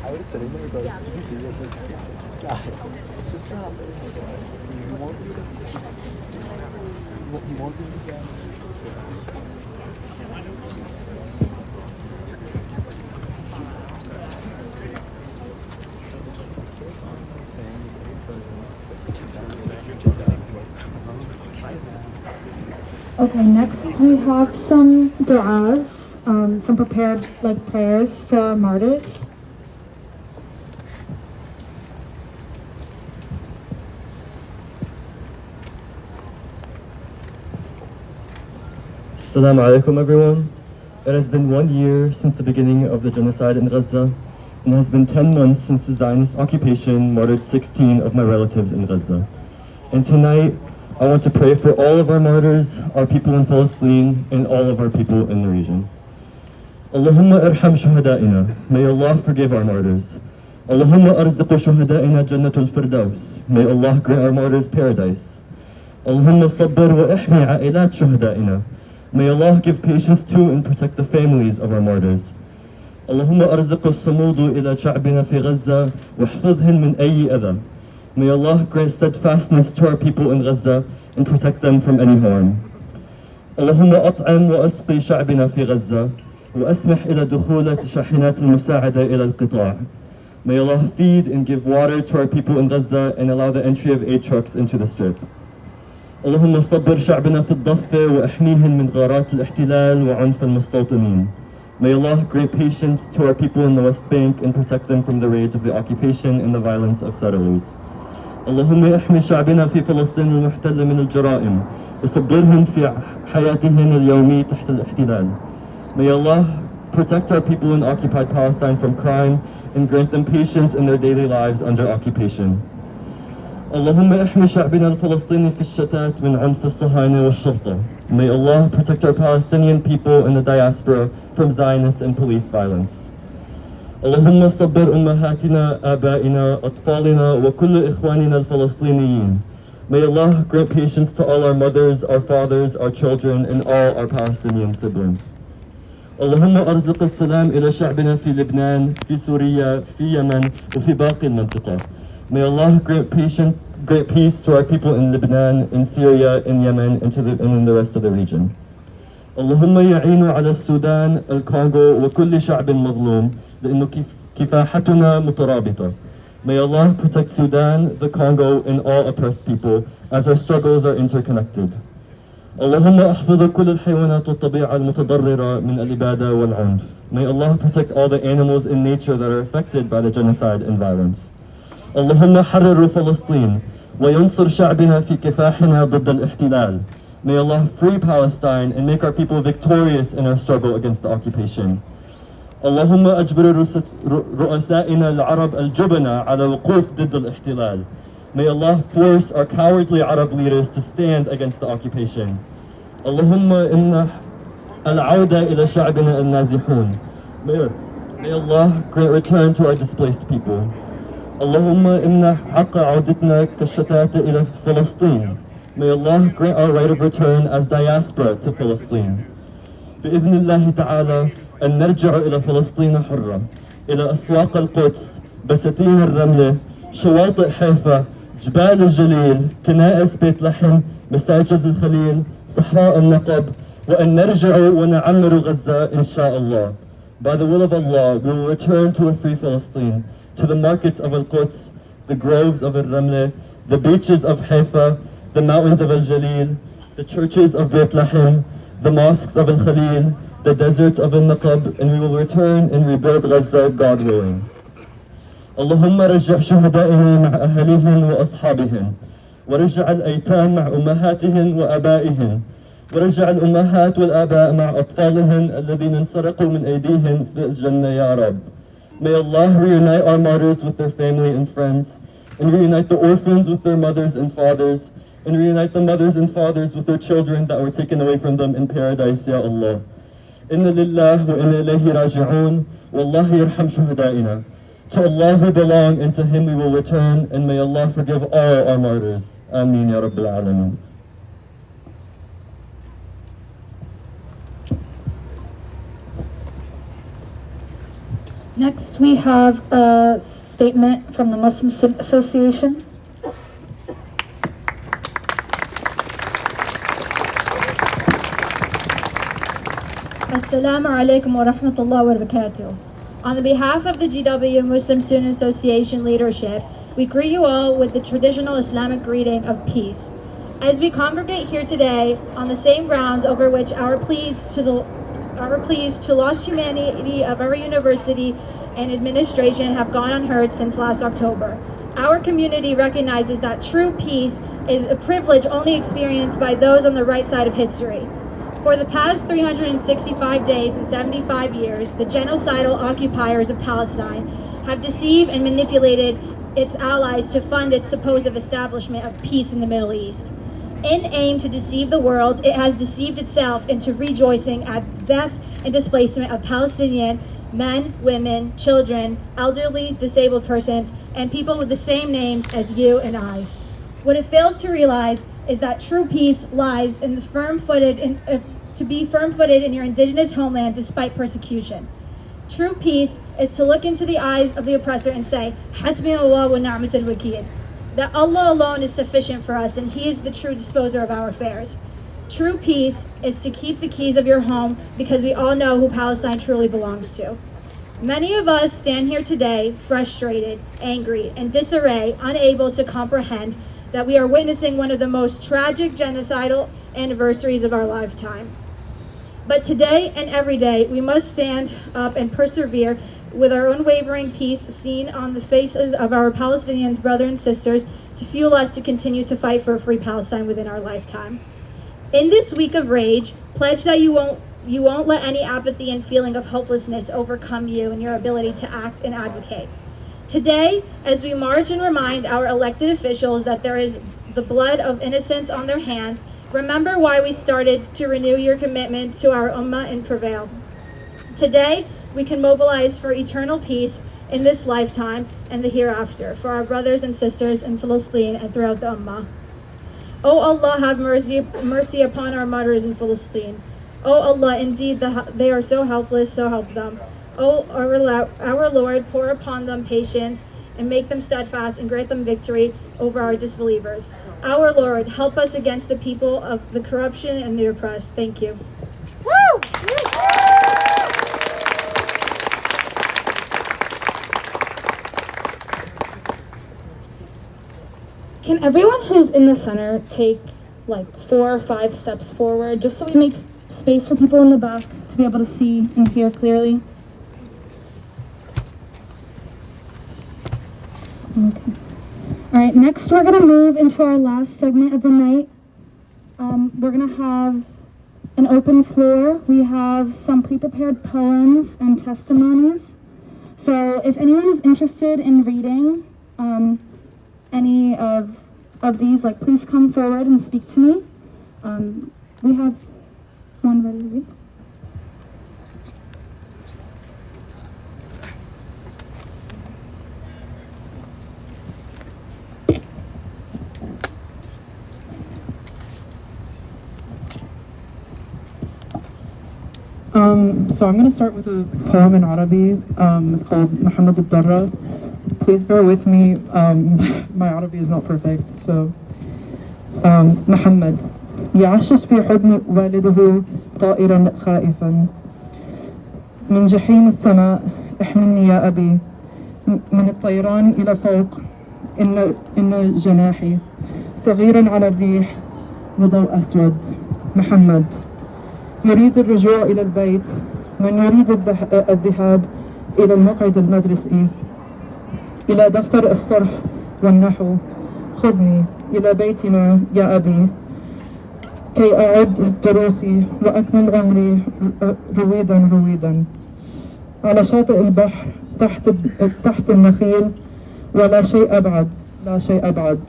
I was sitting there going, did you see it? It's not. It's just not. It's okay. You won't do that. You won't do that. Okay, next we have some du'as, some prepared prayers for our martyrs. Assalamu alaikum everyone. It has been 1 year since the beginning of the genocide in Gaza, and it has been 10 months since the Zionist occupation martyred 16 of my relatives in Gaza. And tonight, I want to pray for all of our martyrs, our people in Palestine, and all of our people in the region. Allahumma irham shuhada'ina. May Allah forgive our martyrs. Allahumma arzuq shuhada'ina jannatul firdaus. May Allah grant our martyrs paradise. Allahumma sabbir wa ihmi a'ilat shuhada'ina. May Allah give patience to and protect the families of our martyrs. Allahumma arzuq as-samudu ila sha'bina fi Gaza wa hfidhhum min ayyi adha. May Allah grant steadfastness to our people in Gaza and protect them from any harm. Allahumma at'am wa asqi sha'bina fi Gaza wa asmih ila dukhulat shahinat al-musa'ada ila al-qita'. May Allah feed and give water to our people in Gaza and allow the entry of aid trucks into the strip. اللهم صبر شعبنا في الضفة وأحميهم من غارات الاحتلال وعنف المستوطنين. May Allah grant patience to our people in the West Bank and protect them from the raids of the occupation and the violence of settlers. اللهم احمي شعبنا في فلسطين المحتلة من الجرائم وصبرهم في حياتهم اليومي تحت الاحتلال. May Allah protect our people in occupied Palestine from crime and grant them patience in their daily lives under occupation. اللهم احمي شعبنا الفلسطيني في الشتات من عنف الصهاينة والشرطة. May Allah protect our Palestinian people in the diaspora from Zionist and police violence. اللهم صبر أمهاتنا آبائنا أطفالنا وكل إخواننا الفلسطينيين. May Allah grant patience to all our mothers, our fathers, our children, and all our Palestinian siblings. اللهم أرزق السلام إلى شعبنا في لبنان، في سوريا، في يمن، وفي باقي المنطقة. May Allah grant peace to our people in Lebanon, in Syria, in Yemen, and in the rest of the region. اللهم يعين على السودان، الكونغو، وكل شعب مظلوم، لأنه كفاحتنا مترابطة. May Allah protect Sudan, the Congo, and all oppressed people, as our struggles are interconnected. اللهم احفظ كل الحيوانات والطبيعة المتضررة من الإبادة والعنف. May Allah protect all the animals in nature that are affected by the genocide and violence. اللهم حرر فلسطين وينصر شعبنا في كفاحنا ضد الاحتلال. May Allah free Palestine and make our people victorious in our struggle against the occupation. اللهم أجبر رؤسائنا العرب الجبنة على وقوف ضد الاحتلال. May Allah force our cowardly Arab leaders to stand against the occupation. اللهم العودة إلى شعبنا النازحون. May Allah grant return to our displaced people. اللهم امنح حق عودتنا كالشتات إلى فلسطين. May Allah grant our right of return as diaspora to Palestine. بإذن الله تعالى أن نرجع إلى فلسطين حرة، إلى أسواق القدس، بساتين الرملة، شواطئ حيفا، جبال الجليل، كنائس بيت لحم، مساجد الخليل، صحراء النقب، وأن نرجع ونعمر غزة إن شاء الله. By the will of Allah, we will return to a free Palestine, to the markets of Al-Quds, the groves of Al-Ramleh, the beaches of Haifa, the mountains of Al-Jalil, the churches of Beit Lahim, the mosques of Al-Khalil, the deserts of Al-Naqab, and we will return and rebuild Gaza, God willing. اللهم رجع شهدائنا مع أهليهم وأصحابهم، ورجع الأيتام مع أمهاتهم وأبائهم، ورجع الأمهات والآباء مع أطفالهم الذين انسرقوا من أيديهم في الجنة يا رب. May Allah reunite our martyrs with their family and friends, and reunite the orphans with their mothers and fathers, and reunite the mothers and fathers with their children that were taken away from them in paradise, Ya Allah. Inna lillah wa inna ilayhi raji'un, wallahi yarham shuhada'ina. To Allah we belong, and to Him we will return, and may Allah forgive all our martyrs. Ameen Ya Rabbil Alameen. Next, we have a statement from the Muslim Association. Assalamu alaikum wa rahmatullahi wa barakatuh. On the behalf of the GW Muslim Student Association leadership, we greet you all with the traditional Islamic greeting of peace. As we congregate here today on the same grounds over which our pleas to lost humanity of our university and administration have gone unheard since last October, our community recognizes that true peace is a privilege only experienced by those on the right side of history. For the past 365 days and 75 years, the genocidal occupiers of Palestine have deceived and manipulated its allies to fund its supposed establishment of peace in the Middle East. In aim to deceive the world, it has deceived itself into rejoicing at the death and displacement of Palestinian men, women, children, elderly, disabled persons, and people with the same names as you and I. What it fails to realize is that true peace lies in the to be firm-footed in your indigenous homeland despite persecution. True peace is to look into the eyes of the oppressor and say, Hasbi Allah wa ni'matul wakeel, that Allah alone is sufficient for us and He is the true disposer of our affairs. True peace is to keep the keys of your home because we all know who Palestine truly belongs to. Many of us stand here today frustrated, angry, and disarray, unable to comprehend that we are witnessing one of the most tragic genocidal anniversaries of our lifetime. But today and every day, we must stand up and persevere with our unwavering peace seen on the faces of our Palestinian brothers and sisters to fuel us to continue to fight for a free Palestine within our lifetime. In this week of rage, pledge that you won't let any apathy and feeling of hopelessness overcome you and your ability to act and advocate. Today, as we march and remind our elected officials that there is the blood of innocents on their hands, remember why we started to renew your commitment to our ummah and prevail. Today, we can mobilize for eternal peace in this lifetime and the hereafter for our brothers and sisters in Palestine and throughout the ummah. O Allah, have mercy upon our martyrs in Palestine. O Allah, indeed they are so helpless, so help them. O our Lord, pour upon them patience and make them steadfast and grant them victory over our disbelievers. Our Lord, help us against the people of the corruption and the oppressed. Thank you. Woo! Can everyone who's in the center take like 4 or 5 steps forward just so we make space for people in the back to be able to see and hear clearly? Okay. All right, next we're going to move into our last segment of the night. We're going to have an open floor. We have some pre-prepared poems and testimonies. So if anyone is interested in reading any of these, like, please come forward and speak to me. We have one ready to read. So I'm going to start with a poem in Arabic. It's called Muhammad al-Darra. Please bear with me. My Arabic is not perfect. So, محمد يعشش في حضن والده طائرا خائفا من جحيم السماء احملني يا أبي من الطيران إلى فوق إن جناحي صغيرا على الريح وضوء أسود. محمد يريد الرجوع إلى البيت من يريد الذهاب إلى المقعد المدرسي إلى دفتر الصرف والنحو. خذني إلى بيتنا يا أبي كي أعد دروسي وأكمل عمري رويدا على شاطئ البحر تحت النخيل ولا شيء أبعد لا شيء أبعد.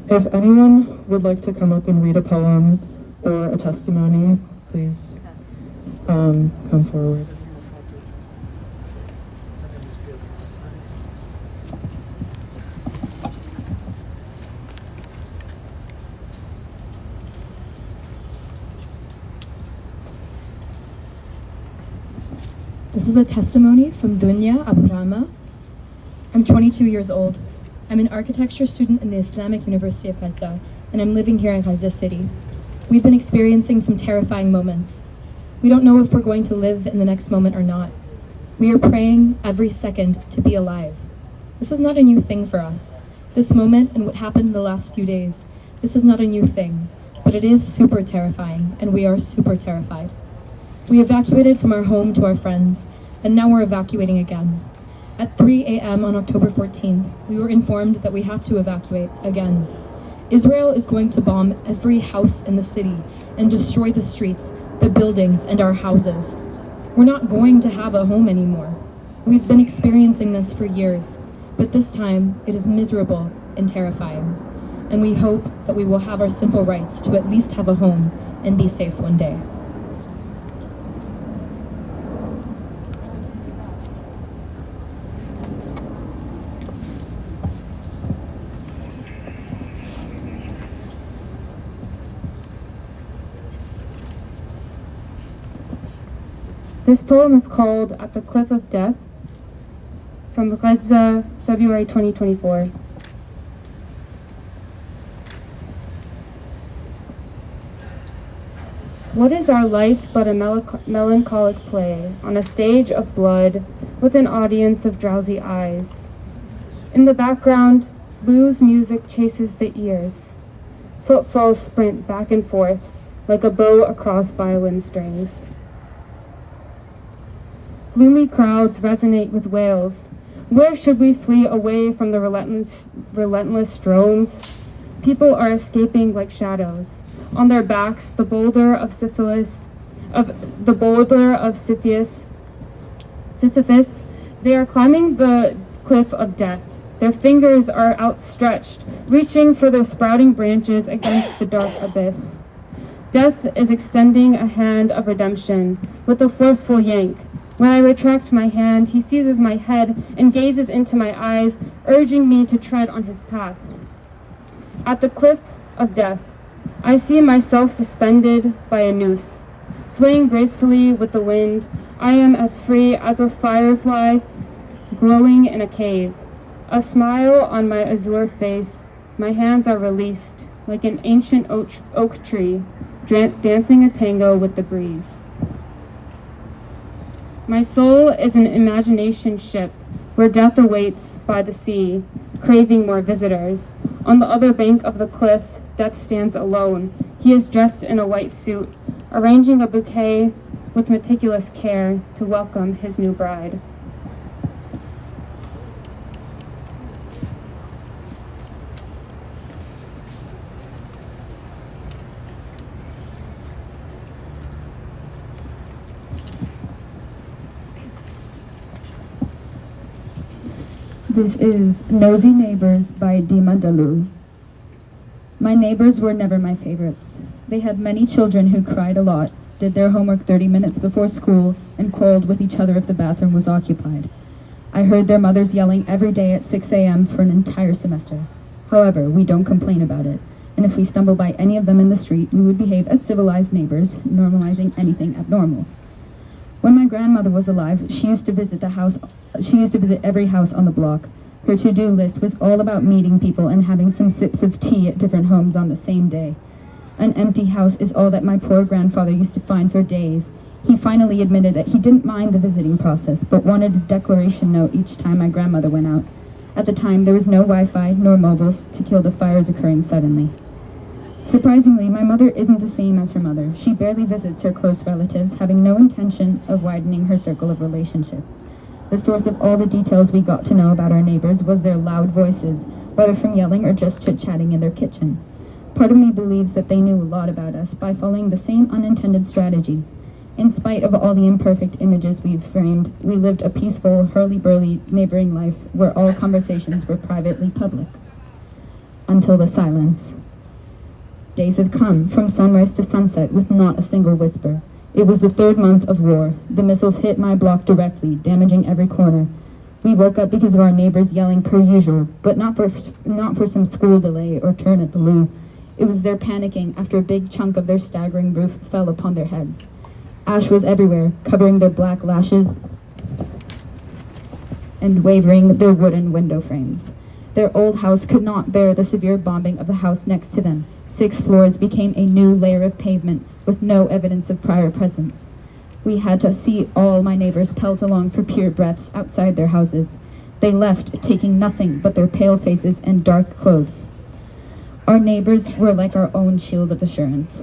If anyone would like to come up and read a poem or a testimony, please come forward. This is a testimony from Dunya Abu Rama. I'm 22 years old. I'm an architecture student in the Islamic University of Gaza, and I'm living here in Gaza City. We've been experiencing some terrifying moments. We don't know if we're going to live in the next moment or not. We are praying every second to be alive. This is not a new thing for us. This moment and what happened in the last few days, this is not a new thing, but it is super terrifying, and we are super terrified. We evacuated from our home to our friends, and now we're evacuating again. At 3 a.m. on October 14th, we were informed that we have to evacuate again. Israel is going to bomb every house in the city and destroy the streets, the buildings, and our houses. We're not going to have a home anymore. We've been experiencing this for years, but this time it is miserable and terrifying. And we hope that we will have our simple rights to at least have a home and be safe one day. This poem is called At the Cliff of Death, from Gaza, February 2024. What is our life but a melancholic play on a stage of blood with an audience of drowsy eyes? In the background, blues music chases the ears. Footfalls sprint back and forth like a bow across violin strings. Gloomy crowds resonate with wails. Where should we flee away from the relentless drones? People are escaping like shadows. On their backs, the boulder of Sisyphus, they are climbing the cliff of death. Their fingers are outstretched, reaching for their sprouting branches against the dark abyss. Death is extending a hand of redemption with a forceful yank. When I retract my hand, he seizes my head and gazes into my eyes, urging me to tread on his path. At the cliff of death, I see myself suspended by a noose. Swaying gracefully with the wind, I am as free as a firefly glowing in a cave. A smile on my azure face, my hands are released like an ancient oak tree, dancing a tango with the breeze. My soul is an imagination ship where death awaits by the sea, craving more visitors. On the other bank of the cliff, death stands alone. He is dressed in a white suit, arranging a bouquet with meticulous care to welcome his new bride. This is Nosy Neighbors by Dima Dalul. My neighbors were never my favorites. They had many children who cried a lot, did their homework 30 minutes before school, and quarreled with each other if the bathroom was occupied. I heard their mothers yelling every day at 6 a.m. for an entire semester. However, we don't complain about it, and if we stumbled by any of them in the street, we would behave as civilized neighbors, normalizing anything abnormal. When my grandmother was alive, she used to visit every house on the block. Her to-do list was all about meeting people and having some sips of tea at different homes on the same day. An empty house is all that my poor grandfather used to find for days. He finally admitted that he didn't mind the visiting process, but wanted a declaration note each time my grandmother went out. At the time, there was no Wi-Fi nor mobiles to kill the fires occurring suddenly. Surprisingly, my mother isn't the same as her mother. She barely visits her close relatives, having no intention of widening her circle of relationships. The source of all the details we got to know about our neighbors was their loud voices, whether from yelling or just chit-chatting in their kitchen. Part of me believes that they knew a lot about us by following the same unintended strategy. In spite of all the imperfect images we've framed, we lived a peaceful, hurly-burly neighboring life where all conversations were privately public. Until the silence. Days had come, from sunrise to sunset, with not a single whisper. It was the 3rd month of war. The missiles hit my block directly, damaging every corner. We woke up because of our neighbors yelling per usual, but not for some school delay or turn at the loo. It was their panicking after a big chunk of their staggering roof fell upon their heads. Ash was everywhere, covering their black lashes and wavering their wooden window frames. Their old house could not bear the severe bombing of the house next to them. 6 floors became a new layer of pavement with no evidence of prior presence. We had to see all my neighbors pelt along for pure breaths outside their houses. They left, taking nothing but their pale faces and dark clothes. Our neighbors were like our own shield of assurance.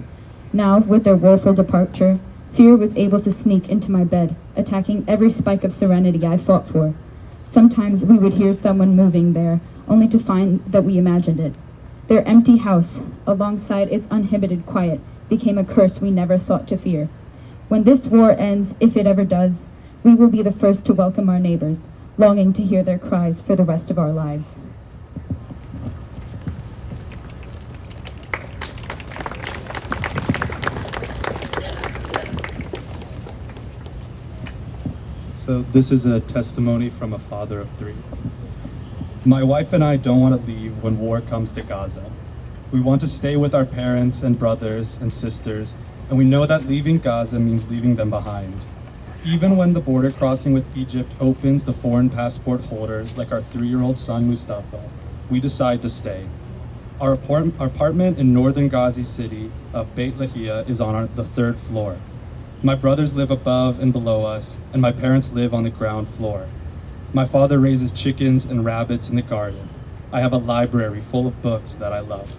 Now, with their woeful departure, fear was able to sneak into my bed, attacking every spike of serenity I fought for. Sometimes we would hear someone moving there, only to find that we imagined it. Their empty house, alongside its uninhibited quiet, became a curse we never thought to fear. When this war ends, if it ever does, we will be the first to welcome our neighbors, longing to hear their cries for the rest of our lives. So this is a testimony from a father of 3. My wife and I don't want to leave when war comes to Gaza. We want to stay with our parents and brothers and sisters, and we know that leaving Gaza means leaving them behind. Even when the border crossing with Egypt opens to foreign passport holders like our 3-year-old son Mustafa, we decide to stay. Our apartment in northern Gaza city of Beit Lahia is on the 3rd floor. My brothers live above and below us, and my parents live on the ground floor. My father raises chickens and rabbits in the garden. I have a library full of books that I love.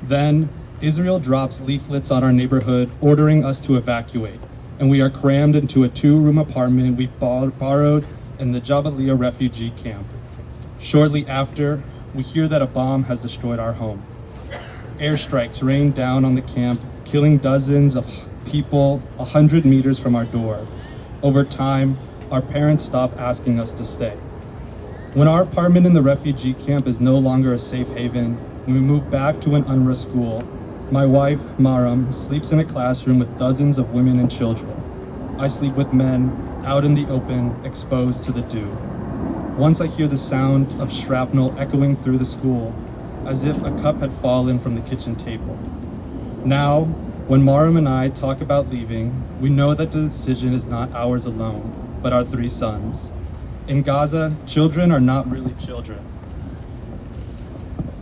Then, Israel drops leaflets on our neighborhood ordering us to evacuate, and we are crammed into a 2-room apartment we borrowed in the Jabalia refugee camp. Shortly after, we hear that a bomb has destroyed our home. Airstrikes rain down on the camp, killing dozens of people 100 meters from our door. Over time, our parents stop asking us to stay. When our apartment in the refugee camp is no longer a safe haven, we move back to an UNRWA school. My wife, Maram, sleeps in a classroom with dozens of women and children. I sleep with men, out in the open, exposed to the dew. Once I hear the sound of shrapnel echoing through the school, as if a cup had fallen from the kitchen table. Now, when Maram and I talk about leaving, we know that the decision is not ours alone, but our 3 sons. In Gaza, children are not really children.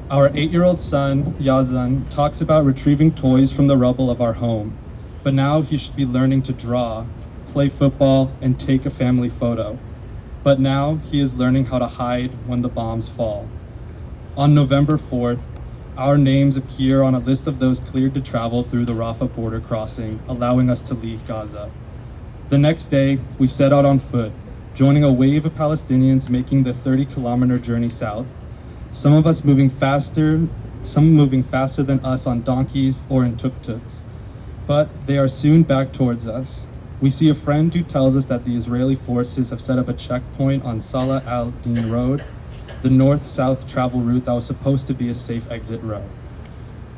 Our 8-year-old son, Yazan, talks about retrieving toys from the rubble of our home, but now he should be learning to draw, play football, and take a family photo. But now he is learning how to hide when the bombs fall. On November 4th, our names appear on a list of those cleared to travel through the Rafah border crossing, allowing us to leave Gaza. The next day, we set out on foot, joining a wave of Palestinians making the 30-kilometer journey south. Some of us moving faster, some moving faster than us on donkeys or in tuk-tuks. But they are soon back towards us. We see a friend who tells us that the Israeli forces have set up a checkpoint on Salah al-Din Road, the north-south travel route that was supposed to be a safe exit road.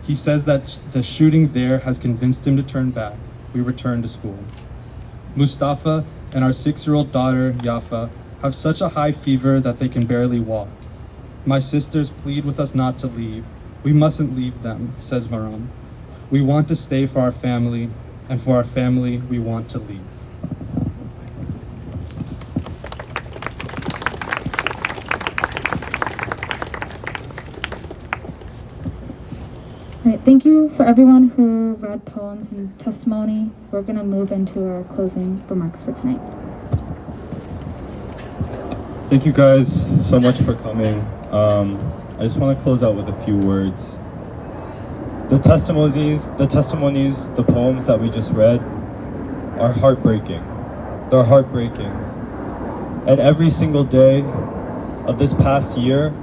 He says that the shooting there has convinced him to turn back. We return to school. Mustafa and our 6-year-old daughter, Yafa, have such a high fever that they can barely walk. My sisters plead with us not to leave. We mustn't leave them, says Maram. We want to stay for our family, and for our family, we want to leave. All right, thank you for everyone who read poems and testimony. We're going to move into our closing remarks for tonight. Thank you guys so much for coming. I just want to close out with a few words. The testimonies, the poems that we just read are heartbreaking. They're heartbreaking. And every single day of this past year,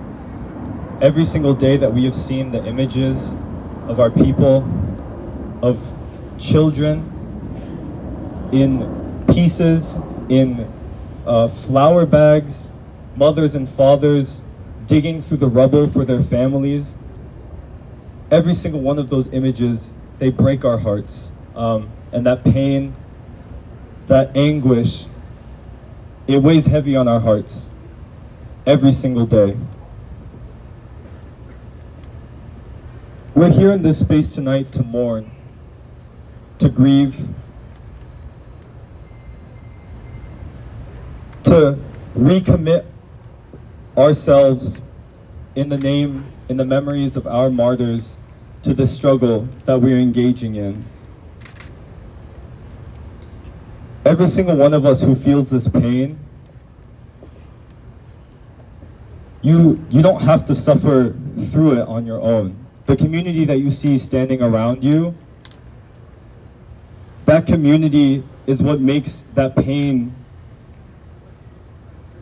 every single day that we have seen the images of our people, of children in pieces, in flour bags, mothers and fathers digging through the rubble for their families. Every single one of those images, they break our hearts. And that pain, that anguish, it weighs heavy on our hearts every single day. We're here in this space tonight to mourn, to grieve, to recommit ourselves in the memories of our martyrs to the struggle that we're engaging in. Every single one of us who feels this pain, you don't have to suffer through it on your own. The community that you see standing around you, that community is what makes that pain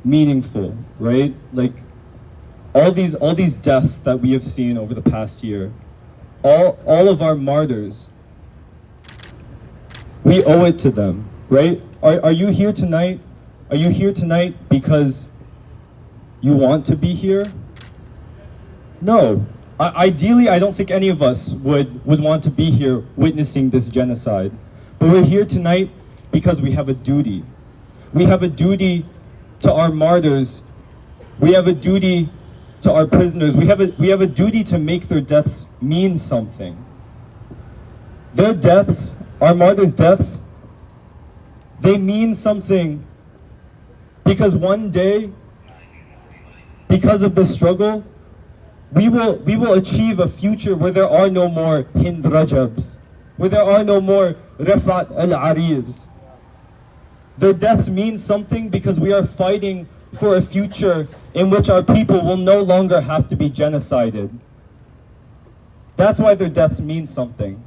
meaningful, right? Like all these deaths that we have seen over the past year, all of our martyrs, we owe it to them, right? Are you here tonight? Are you here tonight because you want to be here? No. Ideally, I don't think any of us would want to be here witnessing this genocide. But we're here tonight because we have a duty. We have a duty to our martyrs. We have a duty to our prisoners. We have a duty to make their deaths mean something. Their deaths, our martyrs' deaths, they mean something because one day, because of the struggle, we will achieve a future where there are no more Hind Rajabs, where there are no more Rafat al-Arirs. Their deaths mean something because we are fighting for a future in which our people will no longer have to be genocided. That's why their deaths mean something.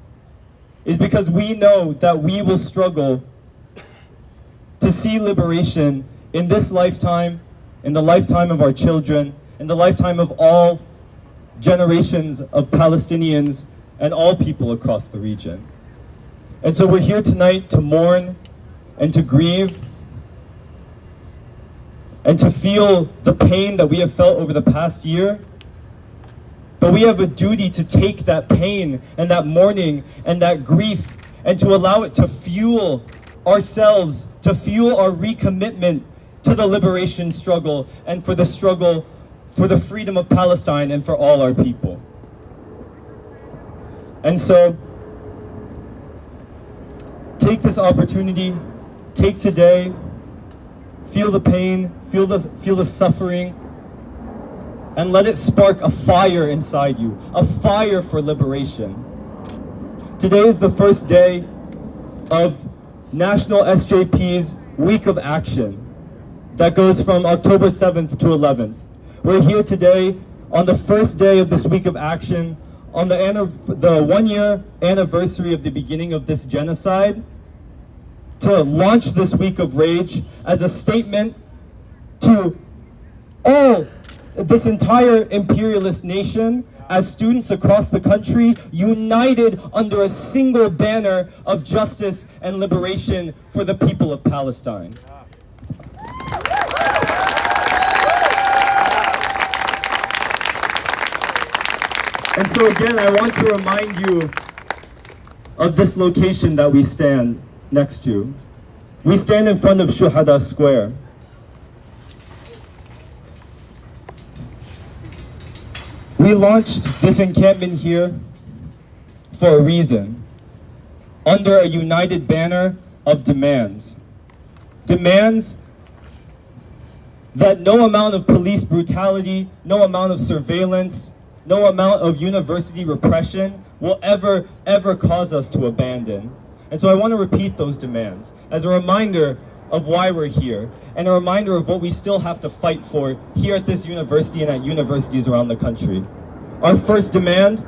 Is because we know that we will struggle to see liberation in this lifetime, in the lifetime of our children, in the lifetime of all generations of Palestinians and all people across the region. And so we're here tonight to mourn and to grieve and to feel the pain that we have felt over the past year. But we have a duty to take that pain and that mourning and that grief and to allow it to fuel ourselves, to fuel our recommitment to the liberation struggle and for the struggle for the freedom of Palestine and for all our people. And so, take this opportunity, take today, feel the pain, feel the suffering, and let it spark a fire inside you, a fire for liberation. Today is the first day of National SJP's Week of Action that goes from October 7th to 11th. We're here today on the first day of this Week of Action, on the 1 year anniversary of the beginning of this genocide, to launch this Week of Rage as a statement to all this entire imperialist nation, as students across the country united under a single banner of justice and liberation for the people of Palestine. And so again, I want to remind you of this location that we stand next to. We stand in front of Shuhada Square. We launched this encampment here for a reason, under a united banner of demands. Demands that no amount of police brutality, no amount of surveillance, no amount of university repression will ever cause us to abandon. And so I want to repeat those demands as a reminder of why we're here, and a reminder of what we still have to fight for here at this university and at universities around the country. Our first demand: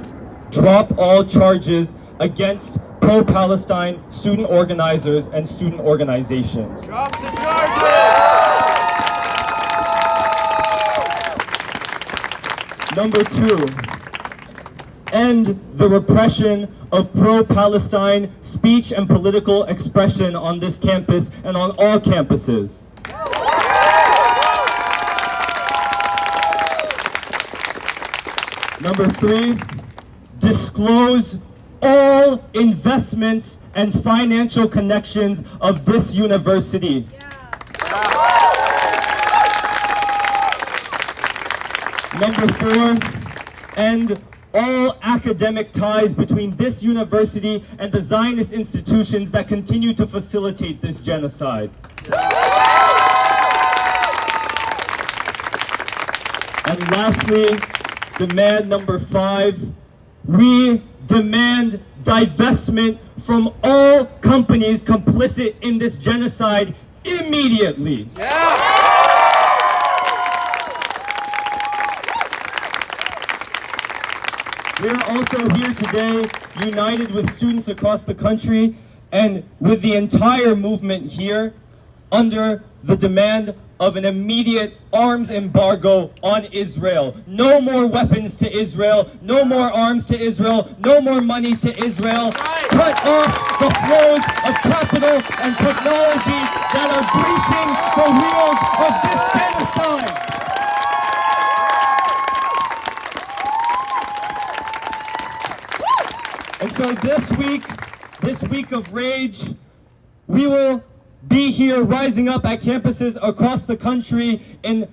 drop all charges against pro-Palestine student organizers and student organizations. Drop the charges! Number two, end the repression of pro-Palestine speech and political expression on this campus and on all campuses. Number three, disclose all investments and financial connections of this university. Number four, end all academic ties between this university and the Zionist institutions that continue to facilitate this genocide. And lastly, demand number five, we demand divestment from all companies complicit in this genocide immediately. We are also here today, united with students across the country and with the entire movement here, under the demand of an immediate arms embargo on Israel. No more weapons to Israel, no more arms to Israel, no more money to Israel. Cut off the flows of capital and technology that are greasing the wheels of this genocide. And so this week of rage, we will be here rising up at campuses across the country in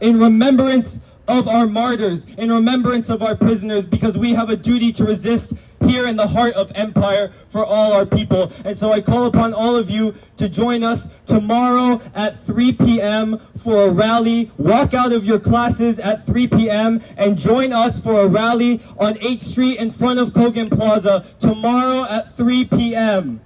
remembrance of our martyrs, in remembrance of our prisoners, because we have a duty to resist here in the heart of empire for all our people. And so I call upon all of you to join us tomorrow at 3 p.m. for a rally. Walk out of your classes at 3 p.m. and join us for a rally on 8th Street in front of Kogan Plaza tomorrow at 3 p.m.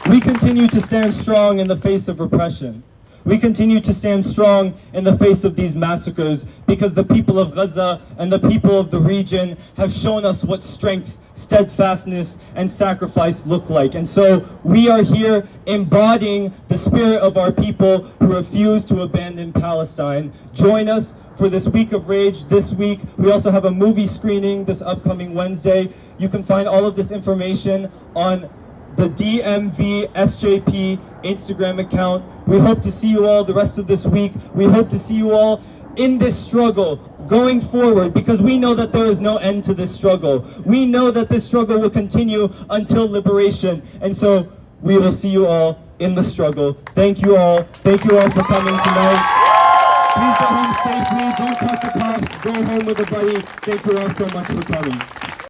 We continue to stand strong in the face of repression. We continue to stand strong in the face of these massacres because the people of Gaza and the people of the region have shown us what strength, steadfastness, and sacrifice look like. And so we are here embodying the spirit of our people who refuse to abandon Palestine. Join us for this week of rage this week. We also have a movie screening this upcoming Wednesday. You can find all of this information on the DMV SJP Instagram account. We hope to see you all the rest of this week. We hope to see you all in this struggle going forward, because we know that there is no end to this struggle. We know that this struggle will continue until liberation. And so we will see you all in the struggle. Thank you all. Thank you all for coming tonight. Please go home safely. Don't touch the cops. Go home with a buddy. Thank you all so much for coming.